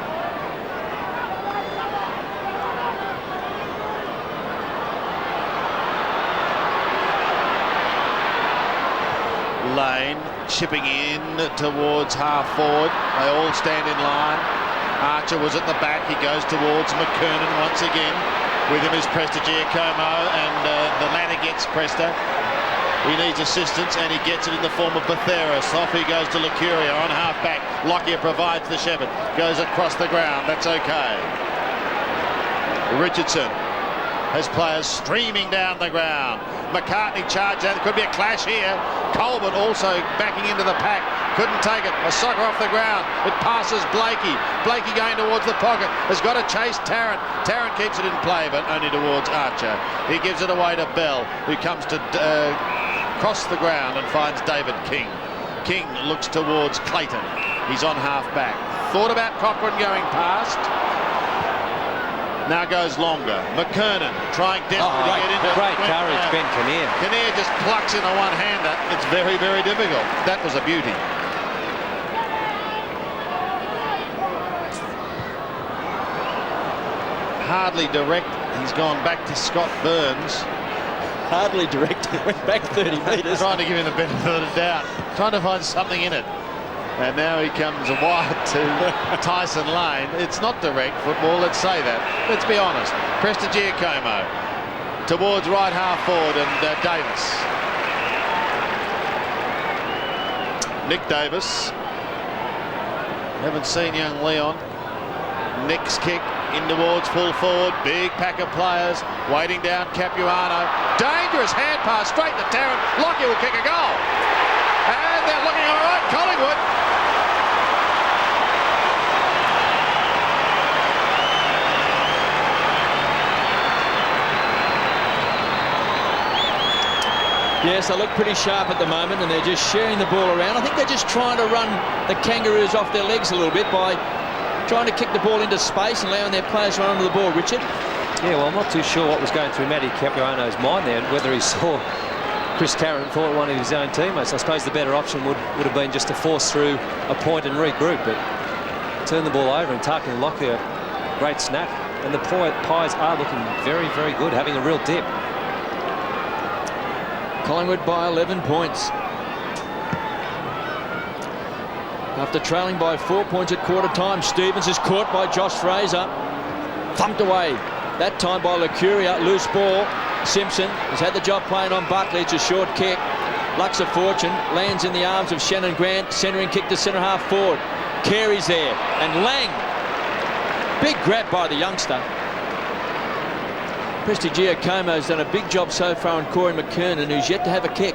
Lane chipping in towards half forward. They all stand in line. Archer was at the back. He goes towards McKernan once again. With him is Presta Giacomo, and the latter gets Presta. He needs assistance, and he gets it in the form of Batheris. Off he goes to Lucuria on half back. Lockyer provides the Shepherd. Goes across the ground. That's okay. Richardson has players streaming down the ground. McCartney charged out. There could be a clash here. Colbert also backing into the pack. Couldn't take it. A soccer off the ground. It passes Blakey. Blakey going towards the pocket. Has got to chase Tarrant. Tarrant keeps it in play, but only towards Archer. He gives it away to Bell, who comes to cross the ground and finds David King. King looks towards Clayton. He's on half back. Thought about Cochrane going past. Now goes longer. McKernan trying desperately to get into great courage, Ben Kinnear. Kinnear just plucks in a one-hander. It's very, very difficult. That was a beauty. Hardly direct. He's gone back to Scott Burns. Hardly direct. He went back 30 metres. Trying to give him the benefit of the doubt. Trying to find something in it. And now he comes wide to Tyson Lane. It's not direct football, let's say that. Let's be honest. Presta Giacomo towards right half forward, and Davis. Nick Davis. Haven't seen young Leon. Nick's kick in towards full forward. Big pack of players waiting down Capuano. Dangerous hand pass straight to Tarrant. Lockyer will kick a goal. And they're looking all right, Collingwood. Yes, they look pretty sharp at the moment, and they're just sharing the ball around. I think they're just trying to run the Kangaroos off their legs a little bit by trying to kick the ball into space and allowing their players to run onto the ball. Richard? Yeah, well, I'm not too sure what was going through Matty Capuano's mind there, and whether he saw Chris Tarrant fought one of his own teammates. I suppose the better option would have been just to force through a point and regroup, but turn the ball over and Tarkin Lockyer, great snap. And the Pies are looking very, very good, having a real dip. Collingwood by 11 points. After trailing by 4 points at quarter time, Stevens is caught by Josh Fraser. Thumped away. That time by Lucuria. Loose ball. Simpson has had the job playing on Buckley. It's a short kick. Lucks of fortune. Lands in the arms of Shannon Grant. Centering kick to centre half forward. Carey's there. And Lang. Big grab by the youngster. Presta Giacomo's done a big job so far on Corey McKernan, who's yet to have a kick.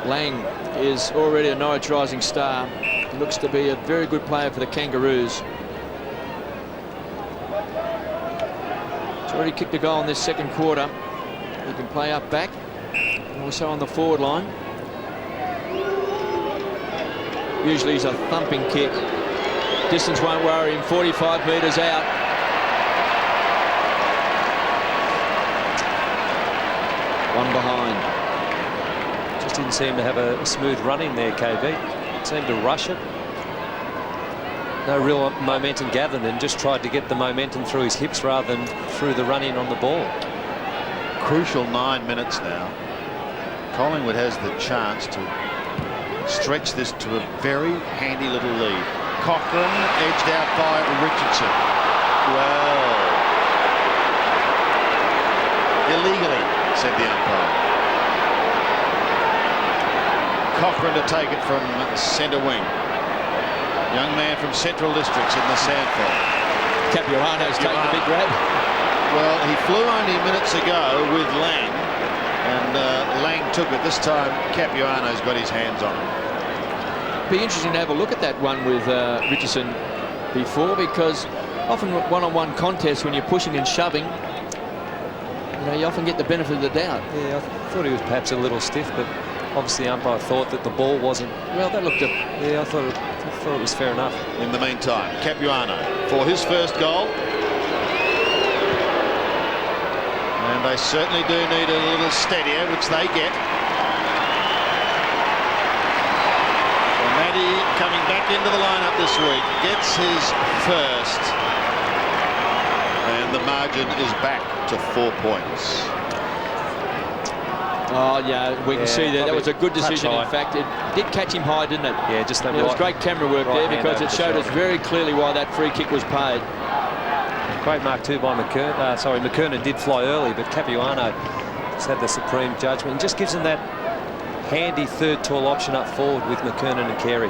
Lang is already a Norwich rising star. He looks to be a very good player for the Kangaroos. already kicked a goal in this second quarter. He can play up back and also on the forward line. Usually he's a thumping kick. Distance won't worry him. 45 metres out. One behind. Just didn't seem to have a smooth run in there, KB. Seemed to rush it. No real momentum gathered, and just tried to get the momentum through his hips rather than through the run in on the ball. Crucial 9 minutes now. Collingwood has the chance to stretch this to a very handy little lead. Cochrane edged out by Richardson. Well, illegally, said the umpire. Cochrane to take it from centre wing. Young man from Central Districts in the Sandford. Capuano's taking a big grab. Well, he flew only minutes ago with Lang, and Lang took it. This time, Capuano's got his hands on it. Be interesting to have a look at that one with Richardson before, because often one-on-one contests, when you're pushing and shoving, you know, you often get the benefit of the doubt. Yeah, I thought he was perhaps a little stiff, but obviously the umpire thought that the ball wasn't. Well, that looked Yeah, I thought it was fair enough. In the meantime, Capuano for his first goal. And they certainly do need a little steadier, which they get. Well, Matty coming back into the lineup this week, gets his first. And the margin is back to 4 points. Oh, yeah, we can see that. That was a good decision. In fact, it did catch him high, didn't it? Yeah, just that. It was great camera work there, because it showed us very clearly why that free kick was paid. Great mark too by McKernan. McKernan did fly early, but Capuano just had the supreme judgment and just gives him that handy third tall option up forward with McKernan and Carey.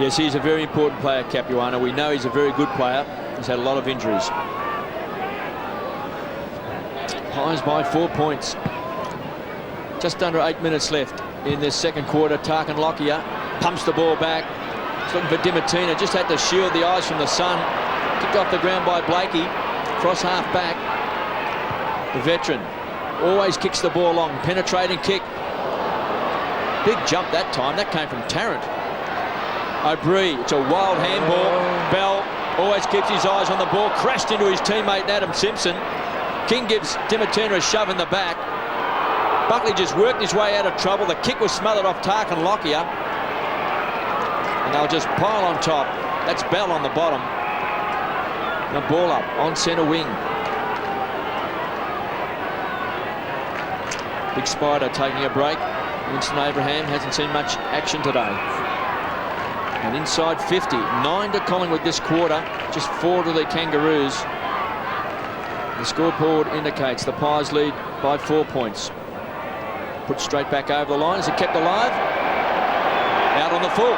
Yes, he's a very important player, Capuano. We know he's a very good player. He's had a lot of injuries. Pies by 4 points. Just under 8 minutes left in this second quarter. Tarkin Lockyer pumps the ball back. He's looking for Dimatina. Just had to shield the eyes from the sun. Kicked off the ground by Blakey. Cross half back. The veteran always kicks the ball long. Penetrating kick. Big jump that time. That came from Tarrant. O'Brien. It's a wild handball. Bell always keeps his eyes on the ball. Crashed into his teammate Adam Simpson. King gives Dimatina a shove in the back. Buckley just worked his way out of trouble. The kick was smothered off Tarkin Lockyer. And they'll just pile on top. That's Bell on the bottom. The ball up on centre wing. Big Spider taking a break. Winston Abraham hasn't seen much action today. And inside 50. 9 to Collingwood this quarter. Just 4 to the Kangaroos. The scoreboard indicates the Pies lead by 4 points. Put straight back over the line. Is it kept alive? Out on the full.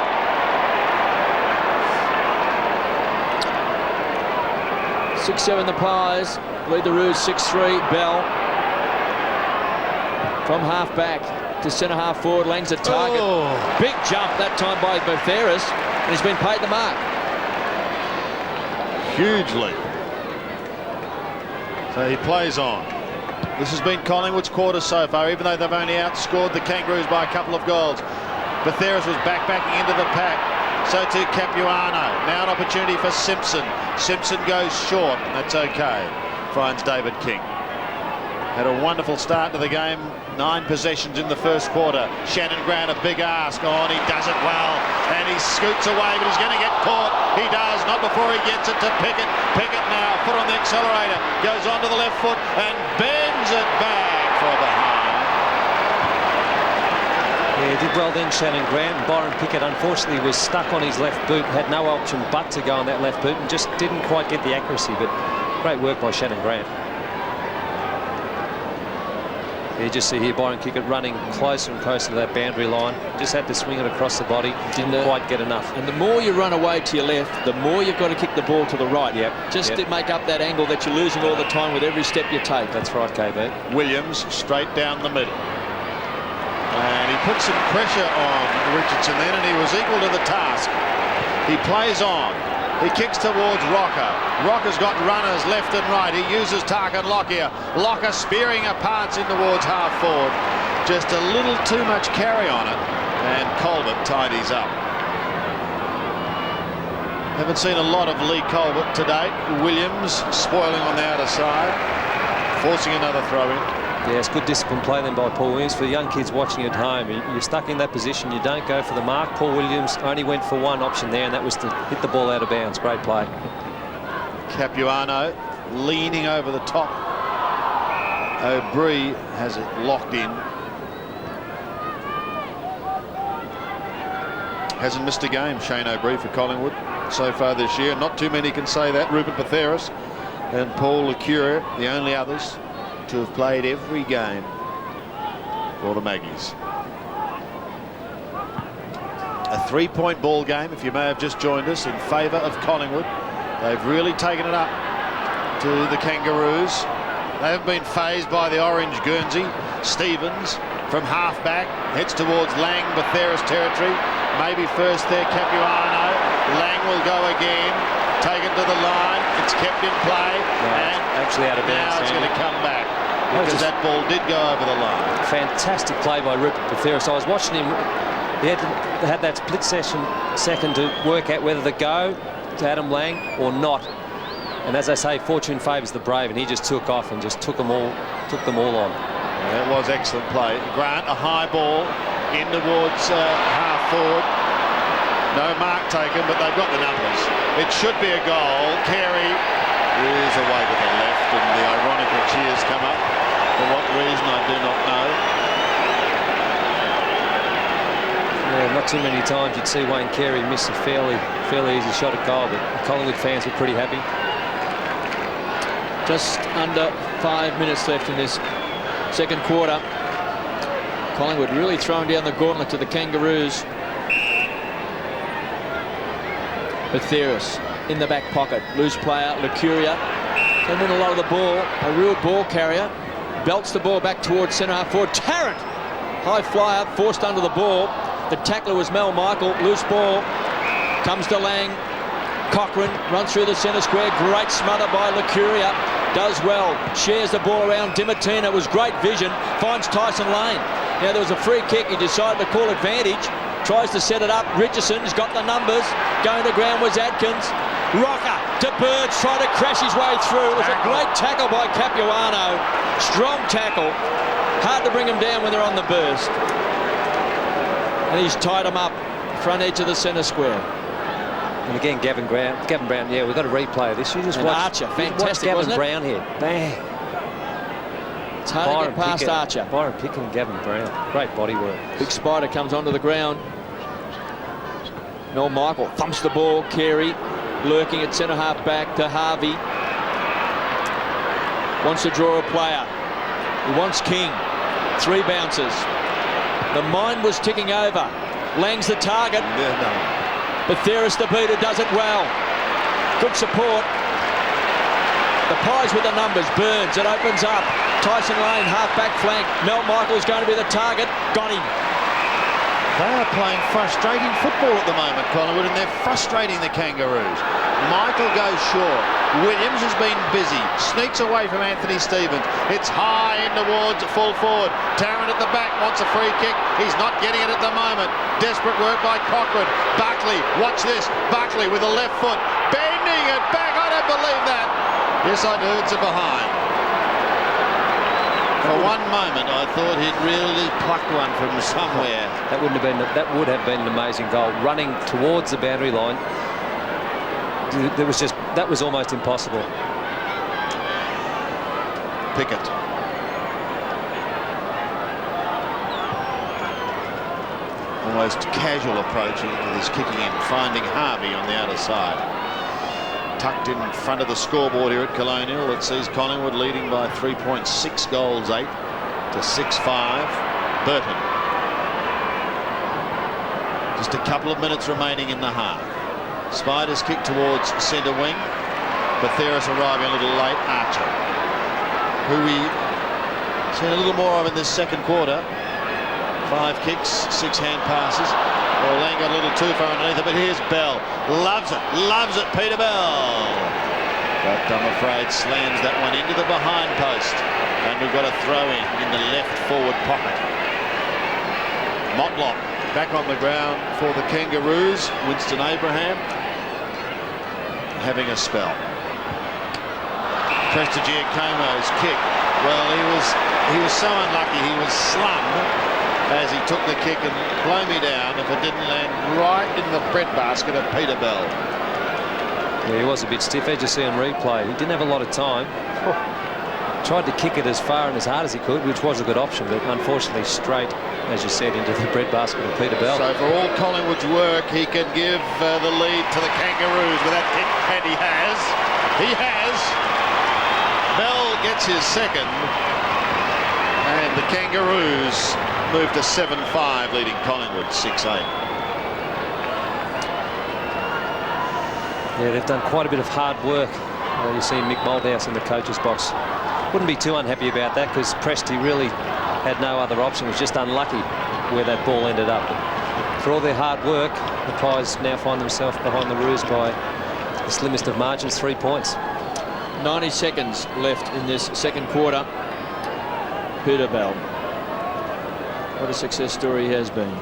Six, 7 the Pies. Lead the Roos 6-3. Bell from half back to centre half forward. Lang's a target. Oh. Big jump that time by Botheris, and he's been paid the mark. Huge leap. So he plays on. This has been Collingwood's quarter so far, even though they've only outscored the Kangaroos by a couple of goals. Botheris was backing into the pack. So too Capuano. Now an opportunity for Simpson. Simpson goes short. That's okay. Finds David King. Had a wonderful start to the game. 9 possessions in the first quarter. Shannon Grant, a big ask. Oh, and he does it well. And he scoots away, but he's going to get caught. He does, not before he gets it to Pickett. Pickett now, foot on the accelerator. Goes onto the left foot and bends it back for a behind. Yeah, he did well then, Shannon Grant. Byron Pickett, unfortunately, was stuck on his left boot. Had no option but to go on that left boot and just didn't quite get the accuracy. But great work by Shannon Grant. You just see here Byron Pickett running closer and closer to that boundary line. Just had to swing it across the body. Didn't quite get enough. And the more you run away to your left, the more you've got to kick the ball to the right. Just to make up that angle that you're losing all the time with every step you take. That's right, KB. Williams straight down the middle. And he put some pressure on Richardson then, and he was equal to the task. He plays on. He kicks towards Rocker. Rocker's got runners left and right. He uses Tarkin Lockyer. Locker spearing apart in towards half forward. Just a little too much carry on it, and Colbert tidies up. Haven't seen a lot of Lee Colbert to date. Williams spoiling on the outer side, forcing another throw in. Yeah, it's good discipline play then by Paul Williams. For the young kids watching at home, you're stuck in that position, you don't go for the mark. Paul Williams only went for one option there, and that was to hit the ball out of bounds. Great play. Capuano leaning over the top. O'Brien has it locked in. Hasn't missed a game, Shane O'Brien, for Collingwood so far this year. Not too many can say that. Rupert Patheris and Paul Lecure, the only others to have played every game for the Magpies. A 3-point ball game, if you may have just joined us, in favour of Collingwood. They've really taken it up to the Kangaroos. They haven't been fazed by the orange Guernsey. Stevens from half-back heads towards Lang, Batheris territory. Maybe first there, Capuano. Lang will go again. Taken to the line. It's kept in play. And actually out of bounds. Now it's going to come back, because that ball did go over the line. Fantastic play by Rupert Patheris. I was watching him. He had that split second to work out whether to go to Adam Lang or not. And as I say, fortune favours the brave, and he just took off and just took them all on. That was excellent play. Grant, a high ball in towards half forward. No mark taken, but they've got the numbers. It should be a goal. Carey is away to the left, and the ironical cheers come up. For what reason, I do not know. Yeah, not too many times you'd see Wayne Carey miss a fairly easy shot at goal, but the Collingwood fans were pretty happy. Just under 5 minutes left in this second quarter. Collingwood really throwing down the gauntlet to the Kangaroos. Batheris in the back pocket. Loose player, Licuria. Can win a lot of the ball. A real ball carrier. Belts the ball back towards centre half forward. Tarrant! High flyer, forced under the ball. The tackler was Mel Michael. Loose ball. Comes to Lang. Cochrane runs through the centre square. Great smother by Licuria. Does well. Shares the ball around Dimatina. It was great vision. Finds Tyson Lane. Now there was a free kick. He decided to call advantage. Tries to set it up. Richardson's got the numbers. Going to ground was Adkins. Rocker to Birds, trying to crash his way through. It was a great tackle by Capuano. Strong tackle. Hard to bring him down when they're on the burst. And he's tied him up. Front edge of the centre square. And again, Gavin Brown. Yeah, we've got a replay of this. You just watch Archer, fantastic, Gavin wasn't it? Brown here. Bang. It's hard to get past Archer. Byron Pickett and Gavin Brown. Great body work. Big Spider comes onto the ground. Mel Michael thumps the ball. Carey lurking at centre half back to Harvey. Wants to draw a player. He wants King. 3 bounces. The mind was ticking over. Lang's the target. Batheris the beater does it well. Good support. The Pies with the numbers. Burns, it opens up. Tyson Lane, half-back flank. Mel Michael's going to be the target. Got him. They are playing frustrating football at the moment, Collingwood, and they're frustrating the Kangaroos. Michael goes short. Williams has been busy. Sneaks away from Anthony Stevens. It's high in towards full forward. Tarrant at the back wants a free kick. He's not getting it at the moment. Desperate work by Cochrane. Buckley, watch this. Buckley with the left foot. Bending it back. I don't believe that. Yes, I do. It's a behind. For one moment, I thought he'd really plucked one from somewhere. That would have been an amazing goal. Running towards the boundary line. That was almost impossible. Pickett. Almost casual approach into this kicking in, finding Harvey on the outer side. Tucked in front of the scoreboard here at Colonial. It sees Collingwood leading by 3.6 goals, 8 to 6-5. Burton. Just a couple of minutes remaining in the half. Spiders kick towards centre wing. Batheris arriving a little late. Archer, who we seen a little more of in this second quarter. 5 kicks, 6 hand passes. Orlando got a little too far underneath it, but here's Bell. Loves it, Peter Bell. But I'm afraid slams that one into the behind post. And we've got a throw in the left forward pocket. Motlop back on the ground for the Kangaroos. Winston Abraham having a spell. Prestigiacomo's kick. Well, he was so unlucky. He was slung as he took the kick, and blow me down if it didn't land right in the breadbasket of Peter Bell. Yeah, he was a bit stiff, as you see on replay. He didn't have a lot of time. Tried to kick it as far and as hard as he could, which was a good option, but unfortunately straight, as you said, into the breadbasket of Peter Bell. So for all Collingwood's work, he can give the lead to the Kangaroos with that kick, and he has. Bell gets his second, and the Kangaroos move to 7-5, leading Collingwood 6-8. Yeah, they've done quite a bit of hard work. You see Mick Moldhouse in the coach's box. Wouldn't be too unhappy about that, because Presti really had no other option. Was just unlucky where that ball ended up. But for all their hard work, the Pies now find themselves behind the Roos by the slimmest of margins, 3 points. 90 seconds left in this second quarter. Peter Bell. What a success story he has been.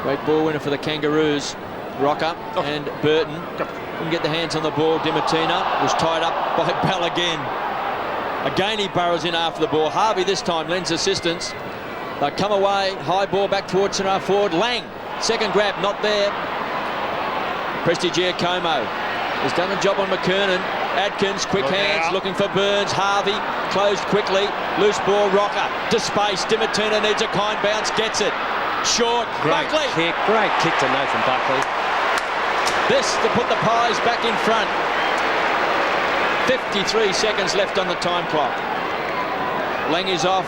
Great ball winner for the Kangaroos. Rocker and Burton couldn't get the hands on the ball. Dimatina was tied up by Bell again. Again he burrows in after the ball. Harvey this time lends assistance. They come away. High ball back towards centre forward. Lang. Second grab not there. Prestigiacomo has done a job on McKernan. Atkins, quick hands, looking for Burns. Harvey closed quickly. Loose ball, Rocker to space. Dimatina needs a kind bounce, gets it. Short. Great kick to Nathan Buckley. This to put the Pies back in front. 53 seconds left on the time clock. Lang is off.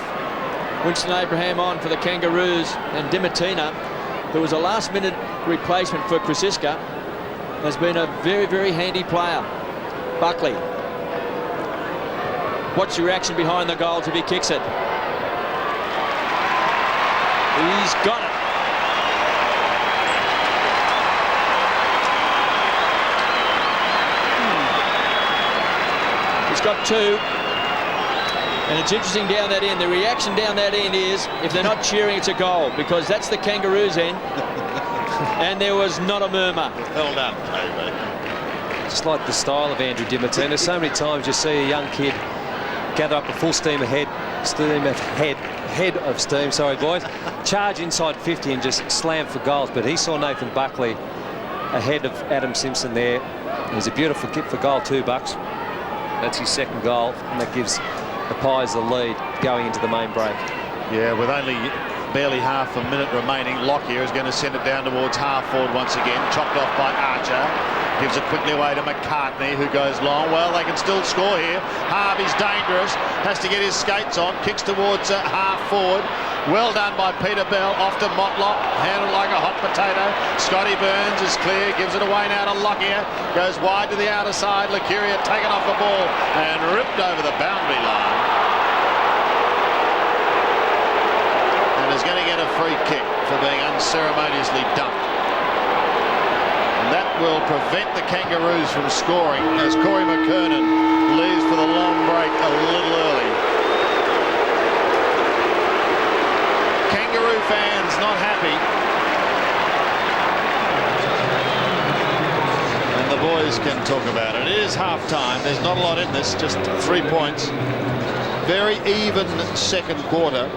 Winston Abraham on for the Kangaroos, and Dimatina, who was a last-minute replacement for Krasiska, has been a very, very handy player. Buckley. What's your reaction behind the goals if he kicks it? He's got it. He's got two. And it's interesting down that end. The reaction down that end is, if they're not cheering, it's a goal, because that's the Kangaroos end. And there was not a murmur. Well done, baby. Just like the style of Andrew Dimatina. So many times you see a young kid gather up a full steam ahead, head of steam, sorry boys, charge inside 50 and just slam for goals. But he saw Nathan Buckley ahead of Adam Simpson there. There's a beautiful kick for goal, $2. That's his second goal, and that gives the Pies the lead going into the main break. Yeah, with only barely half a minute remaining, Lockyer is going to send it down towards half forward once again. Chopped off by Archer. Gives it quickly away to McCartney, who goes long. Well, they can still score here. Harvey's dangerous. Has to get his skates on. Kicks towards half forward. Well done by Peter Bell. Off to Motlop. Handled like a hot potato. Scotty Burns is clear. Gives it away now to Lockyer. Goes wide to the outer side. Lucuria taken off the ball and ripped over the boundary line. And is going to get a free kick for being unceremoniously dumped. And that will prevent the Kangaroos from scoring as Corey McKernan leaves for the long break a little early. Kangaroo fans not happy. And the boys can talk about it. It is half-time. There's not a lot in this, just 3 points. Very even second quarter.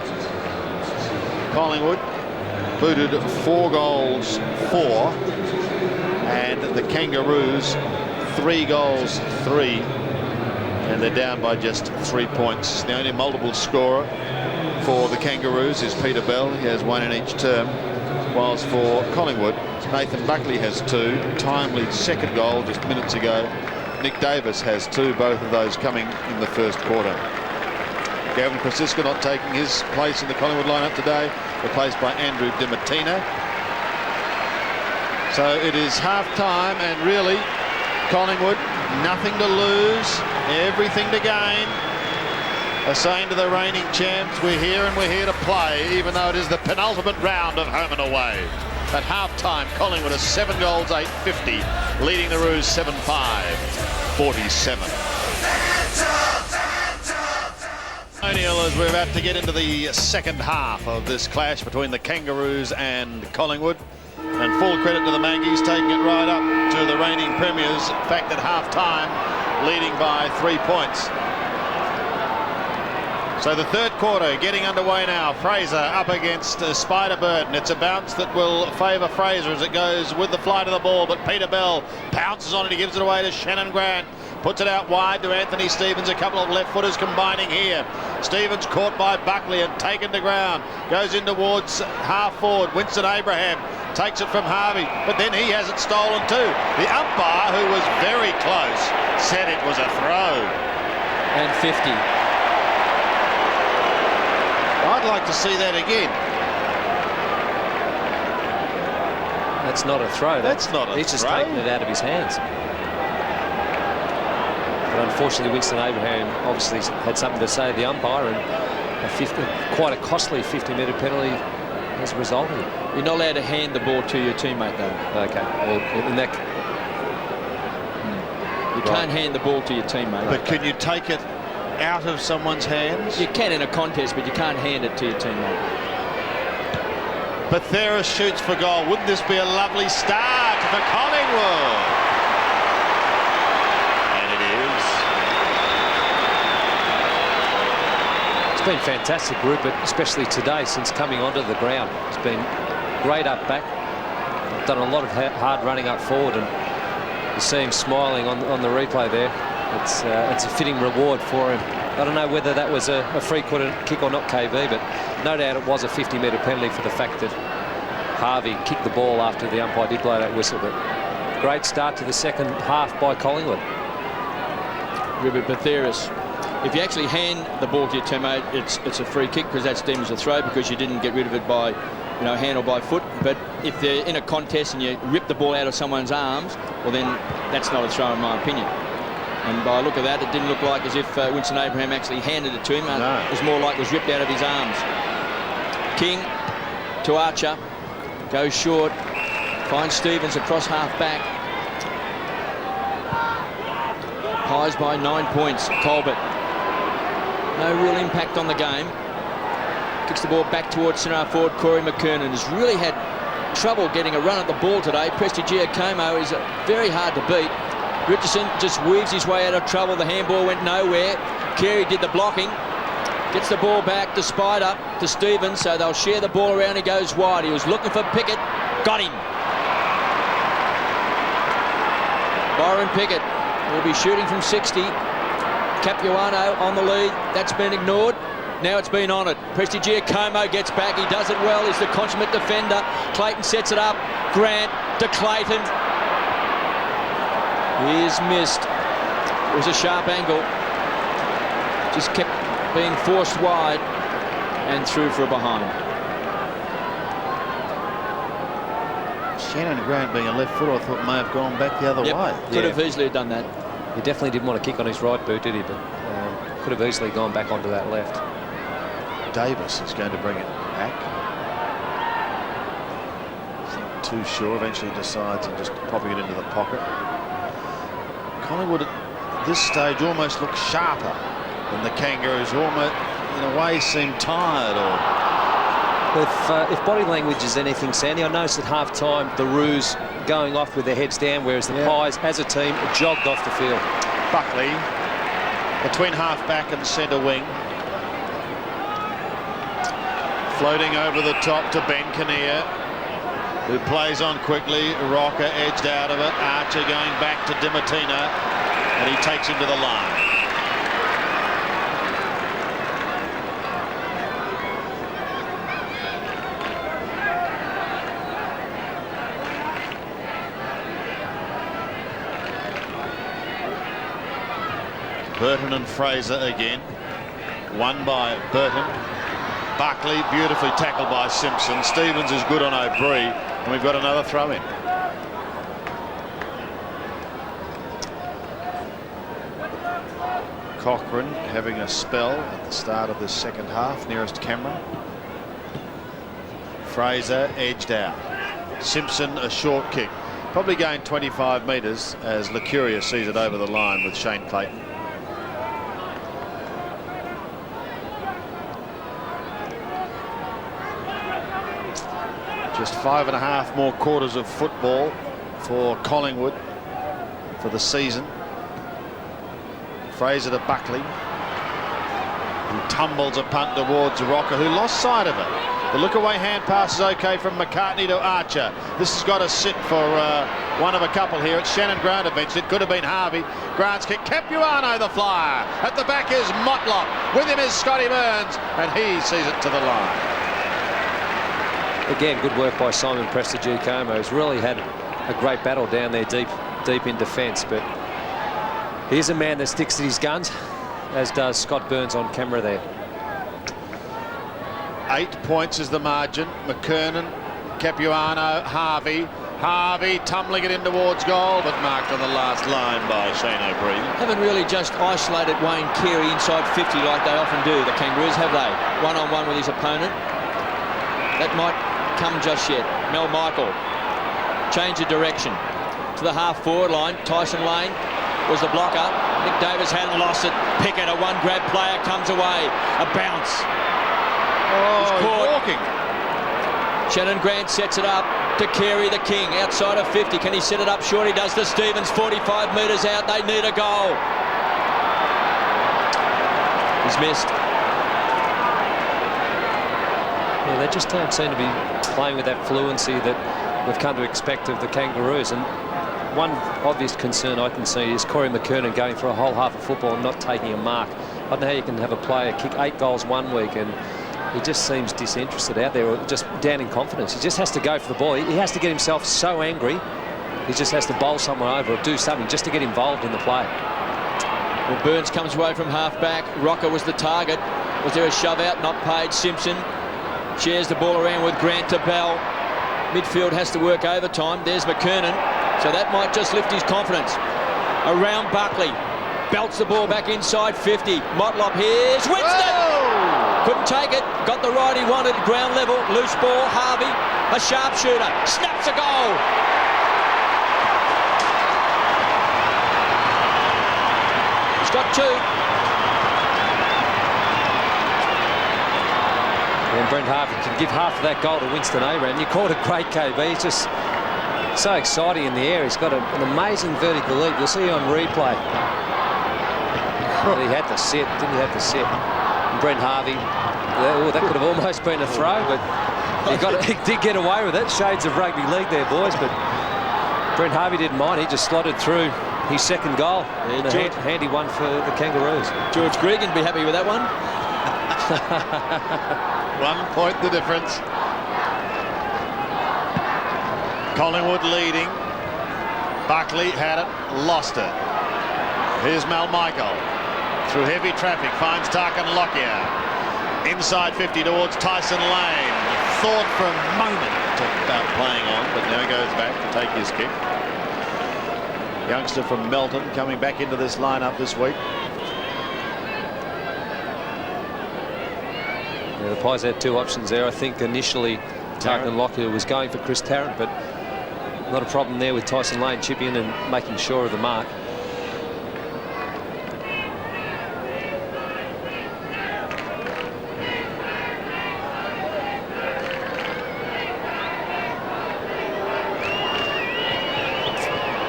Collingwood booted 4 goals, 4. And the Kangaroos 3 goals, 3. And they're down by just 3 points. The only multiple scorer for the Kangaroos is Peter Bell. He has 1 in each term. Whilst for Collingwood, Nathan Buckley has 2. Timely second goal just minutes ago. Nick Davis has 2, both of those coming in the first quarter. Gavin Krasiska not taking his place in the Collingwood lineup today, replaced by Andrew Dimatina. So it is half-time, and really, Collingwood, nothing to lose, everything to gain. are saying to the reigning champs, we're here and we're here to play, even though it is the penultimate round of home and away. At half-time, Collingwood are 7 goals, 8-50, leading the Roos 7-5, 47. O'Neill, as we're about to get into the second half of this clash between the Kangaroos and Collingwood. And full credit to the Magpies, taking it right up to the reigning premiers. In fact, at half-time, leading by 3 points. So the third quarter getting underway now. Fraser up against Spider Burton. It's a bounce that will favour Fraser as it goes with the flight of the ball. But Peter Bell pounces on it. He gives it away to Shannon Grant. Puts it out wide to Anthony Stevens. A couple of left footers combining here. Stevens caught by Buckley and taken to ground. Goes in towards half forward. Winston Abraham takes it from Harvey, but then he has it stolen too. The umpire, who was very close, said it was a throw. And 50. I'd like to see that again. That's not a throw. That's not a He's just throw. taken it out of his hands. But unfortunately, Winston Abraham obviously had something to say to the umpire, and quite a costly 50-metre penalty as a result of it. You're not allowed to hand the ball to your teammate, though. Okay. Well, in that... You can't hand the ball to your teammate. But can you take it out of someone's hands? You can in a contest, but you can't hand it to your teammate. Bethera shoots for goal. Wouldn't this be a lovely start for Collingwood? And it is. It's been fantastic, Rupert, especially today since coming onto the ground. It's been great up back. Done a lot of hard running up forward, and you see him smiling on the replay there. It's a fitting reward for him. I don't know whether that was a free kick or not, KB, but no doubt it was a 50-metre penalty for the fact that Harvey kicked the ball after the umpire did blow that whistle. But great start to the second half by Collingwood. Rupert Betheris, if you actually hand the ball to your teammate, it's a free kick because that's deemed as a throw because you didn't get rid of it by, hand or by foot. But if they're in a contest and you rip the ball out of someone's arms, well then that's not a throw in my opinion. And by look of that, it didn't look like as if Winston Abraham actually handed it to him. No. It was more like it was ripped out of his arms. King to Archer, goes short, finds Stevens across half back. Pies by 9 points. Colbert, no real impact on the game. Kicks the ball back towards centre forward. Corey McKernan has really had trouble getting a run at the ball today. Prestigiacomo is very hard to beat. Richardson just weaves his way out of trouble. The handball went nowhere. Carey did the blocking. Gets the ball back to Spider, to Stevens, so they'll share the ball around. He goes wide. He was looking for Pickett. Got him. Byron Pickett will be shooting from 60. Capuano on the lead. That's been ignored. Now it's been honoured. Prestigiacomo gets back. He does it well. He's the consummate defender. Clayton sets it up. Grant to Clayton. He's missed. It was a sharp angle. Just kept being forced wide and through for a behind. Shannon Grant being a left footer, I thought may have gone back the other way. Could have easily done that. He definitely didn't want to kick on his right boot, did he? But could have easily gone back onto that left. Davis is going to bring it back. Not too sure. Eventually decides on just popping it into the pocket. Collingwood at this stage almost looks sharper than the Kangaroos. Almost, in a way, seem tired. If body language is anything, Sandy, I noticed at half-time the Roos going off with their heads down, whereas the Pies, as a team, jogged off the field. Buckley between half-back and centre wing. Floating over the top to Ben Kinnear, who plays on quickly. Rocker edged out of it. Archer going back to Dimatina, and he takes him to the line. Burton and Fraser again. Won by Burton. Buckley beautifully tackled by Simpson. Stevens is good on O'Brien, and we've got another throw in. Cochrane having a spell at the start of the second half, nearest camera. Fraser edged out. Simpson a short kick. Probably gained 25 metres as Licuria sees it over the line with Shane Clayton. Just 5.5 more quarters of football for Collingwood for the season. Fraser to Buckley, who tumbles a punt towards Rocker, who lost sight of it. The look-away hand pass is okay from McCartney to Archer. This has got to sit for one of a couple here. It's Shannon Grant eventually. It could have been Harvey. Grant's kick. Capuano the flyer. At the back is Motlop. With him is Scotty Burns, and he sees it to the line. Again, good work by Simon Prestigiacomo. He's really had a great battle down there deep in defence, but he's a man that sticks to his guns, as does Scott Burns on camera there. 8 points is the margin. McKernan, Capuano, Harvey. Harvey tumbling it in towards goal, but marked on the last line by Shane O'Brien. Haven't really just isolated Wayne Carey inside 50 like they often do, the Kangaroos, have they? One-on-one with his opponent. That might come just yet. Mel Michael, change of direction to the half-forward line. Tyson Lane was the blocker. Nick Davis hadn't lost it. Pickett, a one-grab player, comes away. A bounce. Oh, he's walking. Shannon Grant sets it up to Carey the King outside of 50. Can he set it up short? He does to Stevens. 45 metres out. They need a goal. He's missed. Yeah, they just don't seem to be playing with that fluency that we've come to expect of the Kangaroos. And one obvious concern I can see is Corey McKernan going for a whole half of football and not taking a mark. I don't know how you can have a player kick 8 goals one week and he just seems disinterested out there, or just down in confidence. He just has to go for the ball. He has to get himself so angry. He just has to bowl someone over or do something just to get involved in the play. Well, Burns comes away from half-back. Rocker was the target. Was there a shove out? Not paid. Simpson shares the ball around with Grant to Bell. Midfield has to work overtime. There's McKernan. So that might just lift his confidence. Around Buckley. Belts the ball back inside 50. Motlop, here's Winston! Whoa! Couldn't take it. Got the right he wanted. Ground level. Loose ball. Harvey, a sharpshooter. Snaps a goal. He's got 2. And Brent Harvey can give half of that goal to Winston Abraham. You called it great, KB. He's just so exciting in the air. He's got an amazing vertical leap. You'll see on replay. He had to sit, didn't he have to sit? And Brent Harvey, that could have almost been a throw, but he did get away with it. Shades of rugby league there, boys, but Brent Harvey didn't mind. He just slotted through his second goal. Yeah, a handy one for the Kangaroos. George Gregan be happy with that one. 1 point the difference. Collingwood leading. Buckley had it, lost it. Here's Mal Michael. Through heavy traffic, finds Tarkin Lockyer. Inside 50 towards Tyson Lane. Thought for a moment about playing on, but now he goes back to take his kick. Youngster from Melton coming back into this lineup this week. Yeah, the Pies had 2 options there. I think initially Tarkin Lockyer was going for Chris Tarrant, but not a problem there with Tyson Lane chipping in and making sure of the mark.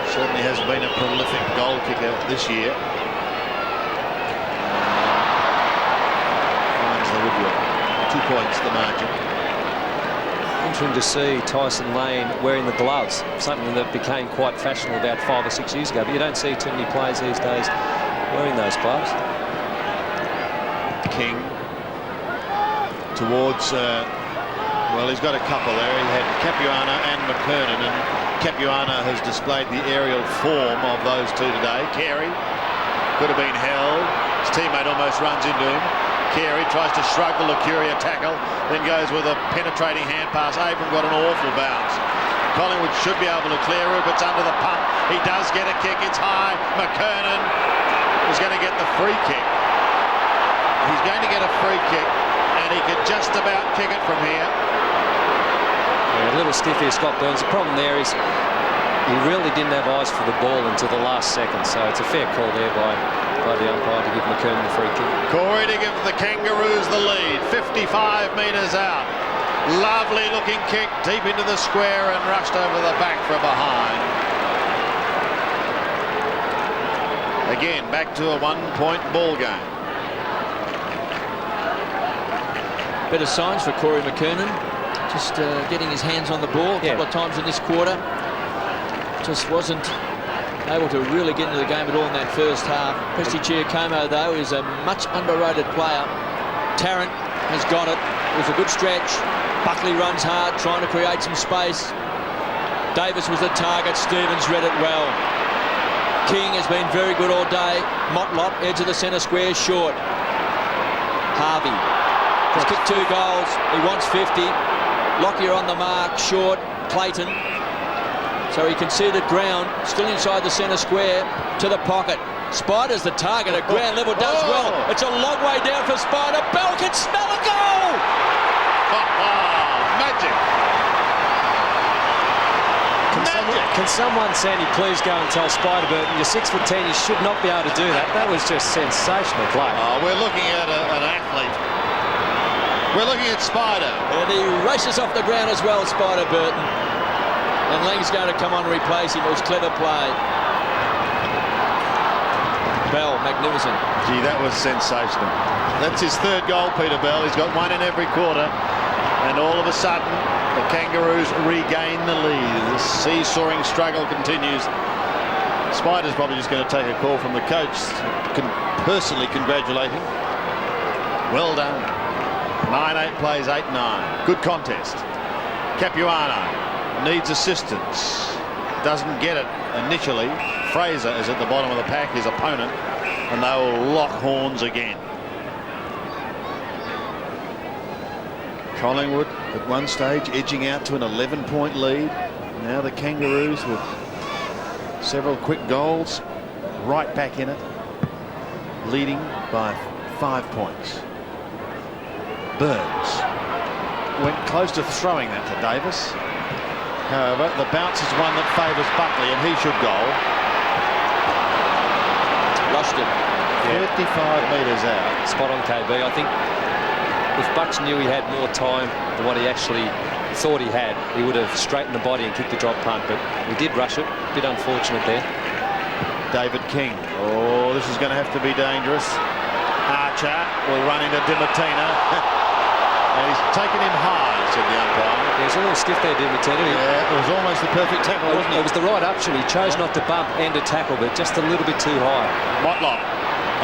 Certainly has been a prolific goal kicker this year. Finds the woodwork. 2 points the margin. Interesting to see Tyson Lane wearing the gloves, something that became quite fashionable about 5 or 6 years ago, but you don't see too many players these days wearing those gloves. King towards, well, he's got a couple there. He had Capuano and McKernan, and Capuano has displayed the aerial form of those 2 today. Carey could have been held. His teammate almost runs into him. Carey tries to shrug the Licuria tackle, then goes with a penetrating hand pass. Abram got an awful bounce. Collingwood should be able to clear Rupert's under the pump. He does get a kick. It's high. McKernan is going to get the free kick. He's going to get a free kick, and he could just about kick it from here. Yeah, a little stiff here, Scott Burns. The problem there is he really didn't have eyes for the ball until the last second, so it's a fair call there by the umpire to give McKernan the free kick. Corey to give the Kangaroos the lead, 55 metres out. Lovely looking kick deep into the square and rushed over the back from behind. Again, back to a 1-point ball game. Better signs for Corey McKernan. Just getting his hands on the ball a couple of times in this quarter. Just wasn't able to really get into the game at all in that first half. Presti Chiacomo, though, is a much underrated player. Tarrant has got it. It was a good stretch. Buckley runs hard, trying to create some space. Davis was the target. Stevens read it well. King has been very good all day. Motlop, edge of the centre square, short. Harvey has kicked 2 goals. He wants 50. Lockyer on the mark, short. Clayton. So he conceded ground, still inside the centre square, to the pocket. Spider's the target at ground level, does well. It's a long way down for Spider. Bell can smell a goal! Magic! Can someone, Sandy, please go and tell Spider Burton, you're 6'10", you should not be able to do that. That was just sensational play. We're looking at an athlete. We're looking at Spider. And he races off the ground as well, Spider Burton. And Lang's going to come on and replace him. It was clever play. Bell, magnificent. Gee, that was sensational. That's his 3rd goal, Peter Bell. He's got 1 in every quarter. And all of a sudden, the Kangaroos regain the lead. The seesawing struggle continues. Spider's probably just going to take a call from the coach. Can personally congratulate him. Well done. 9-8 plays 8-9. Good contest. Capuano needs assistance. Doesn't get it initially. Fraser is at the bottom of the pack, his opponent, and they will lock horns again. Collingwood at one stage edging out to an 11-point lead. Now the Kangaroos with several quick goals, right back in it, leading by 5 points. Burns went close to throwing that to Davis. However, the bounce is one that favours Buckley, and he should goal. Rushed it. 55 metres out. Spot on, KB. I think if Bucks knew he had more time than what he actually thought he had, he would have straightened the body and kicked the drop punt, but he did rush it. A bit unfortunate there. David King. Oh, this is going to have to be dangerous. Archer will run into Dimatina. And he's taken him high, said the umpire. He was a little stiff there, Dimatina. Yeah, it was almost the perfect tackle, wasn't it? It was the right option. He chose not to bump and to tackle, but just a little bit too high. Motlop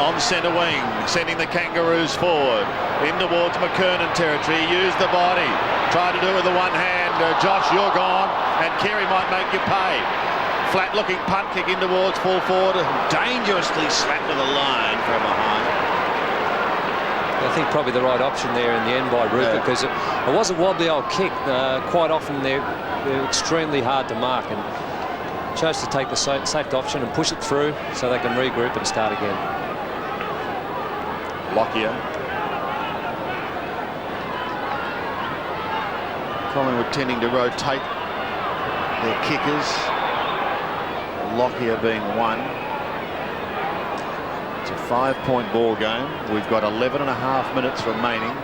on centre wing, sending the Kangaroos forward. In towards McKernan territory. He used the body. Tried to do it with the one hand. Josh, you're gone. And Carey might make you pay. Flat-looking punt kick in towards full forward. Dangerously slapped to the line from behind. I think probably the right option there in the end by Rupert, because it was a wobbly old kick. Quite often they're extremely hard to mark, and chose to take the safe option and push it through so they can regroup and start again. Lockyer. Collingwood tending to rotate their kickers. Lockyer being one. It's a 5-point ball game. We've got 11.5 minutes remaining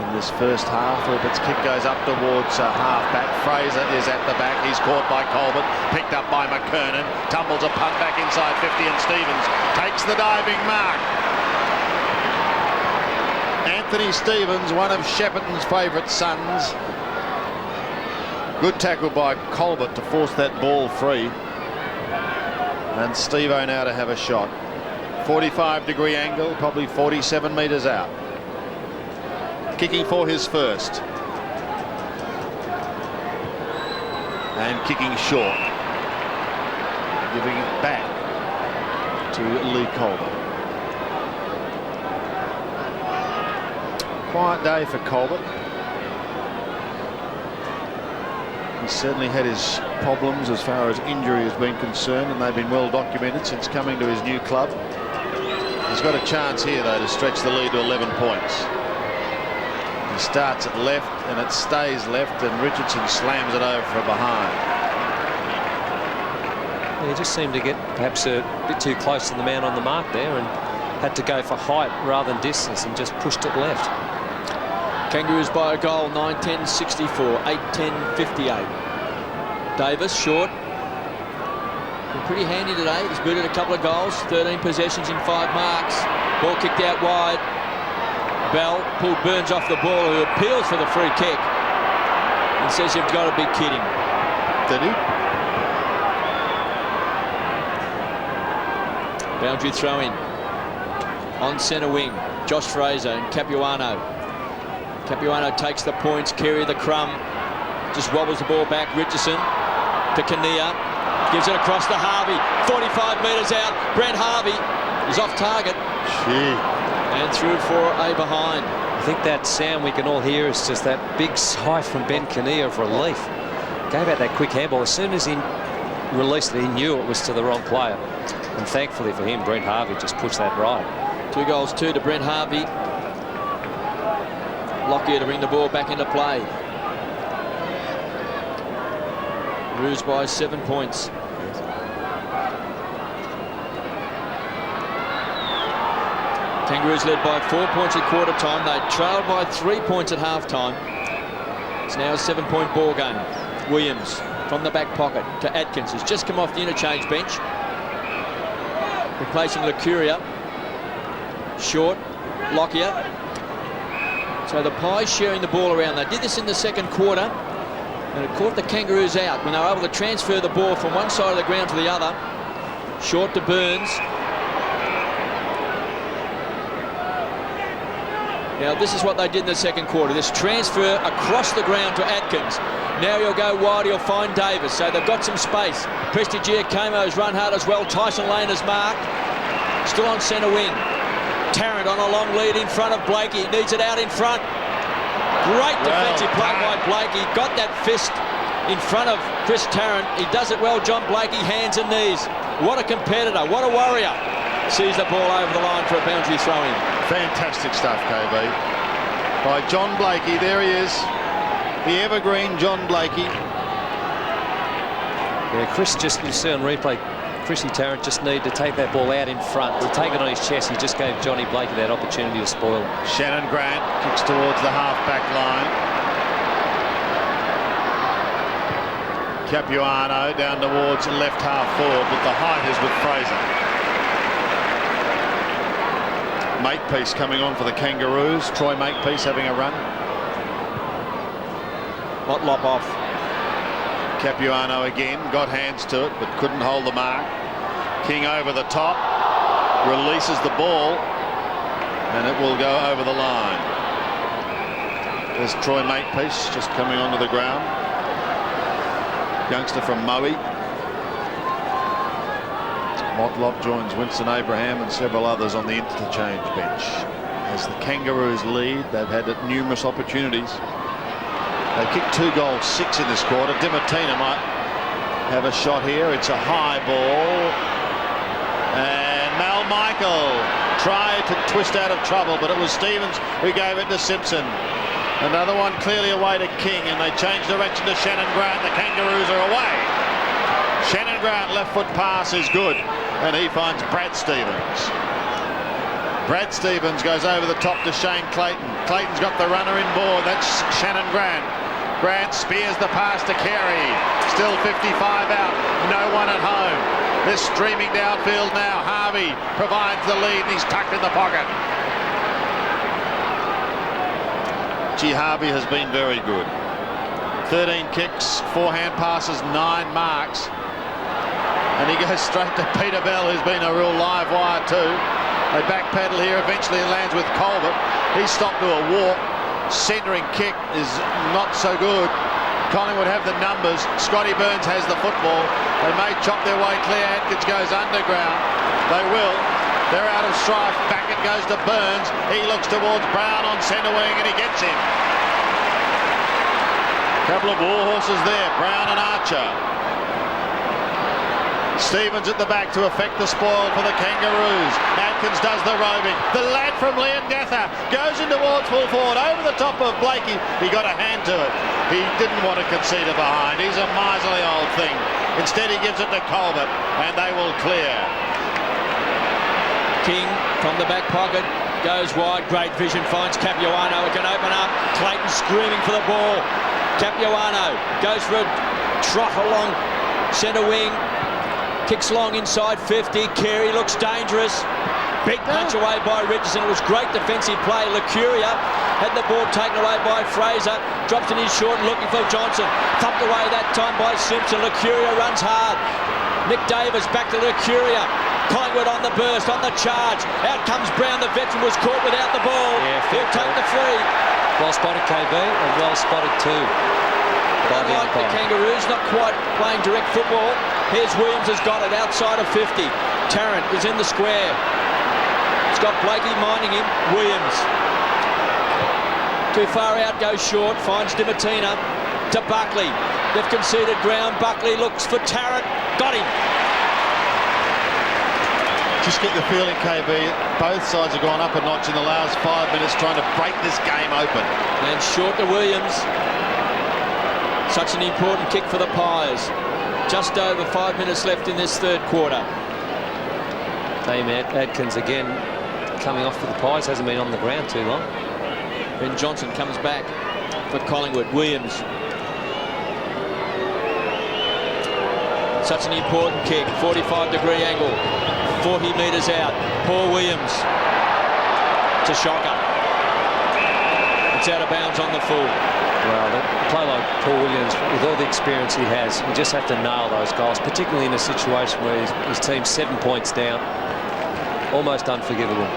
in this first half. Rupert's kick goes up towards half-back. Fraser is at the back. He's caught by Colbert. Picked up by McKernan. Tumbles a punt back inside 50, and Stevens takes the diving mark. Anthony Stevens, one of Shepparton's favourite sons. Good tackle by Colbert to force that ball free. And Steve-O now to have a shot. 45-degree angle, probably 47 metres out. Kicking for his first. And kicking short. Giving it back to Lee Colbert. Quiet day for Colbert. He's certainly had his problems as far as injury has been concerned, and they've been well documented since coming to his new club. He's got a chance here, though, to stretch the lead to 11 points. He starts at left, and it stays left, and Richardson slams it over from behind. Yeah, he just seemed to get perhaps a bit too close to the man on the mark there and had to go for height rather than distance and just pushed it left. Kangaroos by a goal, 9-10-64, 8-10-58. Davis, short. Been pretty handy today. He's booted a couple of goals, 13 possessions in 5 marks. Ball kicked out wide. Bell pulled Burns off the ball, who appeals for the free kick and says, "You've got to be kidding." Did he? Boundary throw in. On centre wing, Josh Fraser and Capuano. Capuano takes the points, Carey the crumb. Just wobbles the ball back. Richardson to Kinnear. Gives it across to Harvey. 45 metres out. Brent Harvey is off target. Gee. And through for a behind. I think that sound we can all hear is just that big sigh from Ben Kinnear of relief. Gave out that quick handball. As soon as he released it, he knew it was to the wrong player. And thankfully for him, Brent Harvey just pushed that right. 2 goals, 2 to Brent Harvey. Lockyer to bring the ball back into play. Roos by 7 points. Kangaroos led by 4 points at quarter time. They trailed by 3 points at half time. It's now a 7-point ball game. Williams from the back pocket to Atkins, who's just come off the interchange bench, replacing Lucuria. Short, Lockyer. So the Pies sharing the ball around. They did this in the second quarter, and it caught the Kangaroos out when they were able to transfer the ball from one side of the ground to the other. Short to Burns. Now this is what they did in the second quarter. This transfer across the ground to Atkins. Now he'll go wide, he'll find Davis. So they've got some space. Prestigiacomo's run hard as well. Tyson Lane is marked. Still on centre wing. Tarrant on a long lead in front of Blakey. Needs it out in front. Great defensive play by Blakey. Got that fist in front of Chris Tarrant. He does it well, John Blakey, hands and knees. What a competitor, what a warrior. Sees the ball over the line for a boundary throw-in. Fantastic stuff, KB. By John Blakey, there he is. The evergreen John Blakey. Yeah, Chris just, you see on replay, Chrissy Tarrant just needed to take that ball out in front. To take it on his chest, he just gave Johnny Blakey that opportunity to spoil it. Shannon Grant kicks towards the half-back line. Capuano down towards left half forward, but the height is with Fraser. Makepeace coming on for the Kangaroos. Troy Makepeace having a run. Motlop off. Capuano again, got hands to it, but couldn't hold the mark. King over the top, releases the ball, and it will go over the line. There's Troy Makepeace just coming onto the ground. Youngster from Moe. Motlop joins Winston Abraham and several others on the interchange bench. As the Kangaroos lead, they've had numerous opportunities. They kicked 2 goals, 6 in this quarter. Dimatina might have a shot here. It's a high ball. And Mal Michael tried to twist out of trouble, but it was Stevens who gave it to Simpson. Another one clearly away to King, and they change direction to Shannon Grant. The Kangaroos are away. Shannon Grant, left foot pass is good, and he finds Brad Stevens. Brad Stevens goes over the top to Shane Clayton. Clayton's got the runner in board. That's Shannon Grant. Grant spears the pass to Carey. Still 55 out. No one at home. They're streaming downfield now. Harvey provides the lead, and he's tucked in the pocket. Gee, Harvey has been very good. 13 kicks, 4 hand passes, 9 marks. And he goes straight to Peter Bell, who's been a real live wire too. They back pedal here, eventually it lands with Colbert. He's stopped to a walk. Centering kick is not so good. Collingwood have the numbers. Scotty Burns has the football. They may chop their way clear. Atkins goes underground. They will. They're out of strife. Back it goes to Burns. He looks towards Brown on centre wing and he gets him. Couple of war horses there, Brown and Archer. Stevens at the back to affect the spoil for the Kangaroos. Atkins does the roving. The lad from Leongatha goes in towards full forward over the top of Blakey. He got a hand to it. He didn't want to concede a behind. He's a miserly old thing. Instead he gives it to Colbert and they will clear. King from the back pocket goes wide. Great vision, finds Capuano. It can open up. Clayton screaming for the ball. Capuano goes for a trot along centre wing. Kicks long inside 50. Carey looks dangerous. Big punch away by Richardson. It was great defensive play. Licuria had the ball taken away by Fraser. Drops in his short looking for Johnson. Thumped away that time by Simpson. Licuria runs hard. Nick Davis back to Licuria. Collingwood on the burst, on the charge. Out comes Brown. The veteran was caught without the ball. Yeah, he'll take the free. Well spotted, KB, and well spotted too. Unlike the Kangaroos, not quite playing direct football. Here's Williams has got it outside of 50. Tarrant is in the square. It's got Blakey minding him. Williams. Too far out, goes short. Finds Dimatina to Buckley. They've conceded ground. Buckley looks for Tarrant. Got him. Just get the feeling, KB, both sides have gone up a notch in the last 5 minutes trying to break this game open. And short to Williams. Such an important kick for the Pies. Just over 5 minutes left in this third quarter. Dame Atkins again coming off for the Pies. Hasn't been on the ground too long. Ben Johnson comes back for Collingwood. Williams. Such an important kick. 45-degree angle. 40 metres out. Paul Williams to Shocker. It's out of bounds on the full. Well, a player like Paul Williams, with all the experience he has, you just have to nail those goals, particularly in a situation where his team's 7 points down. Almost unforgivable.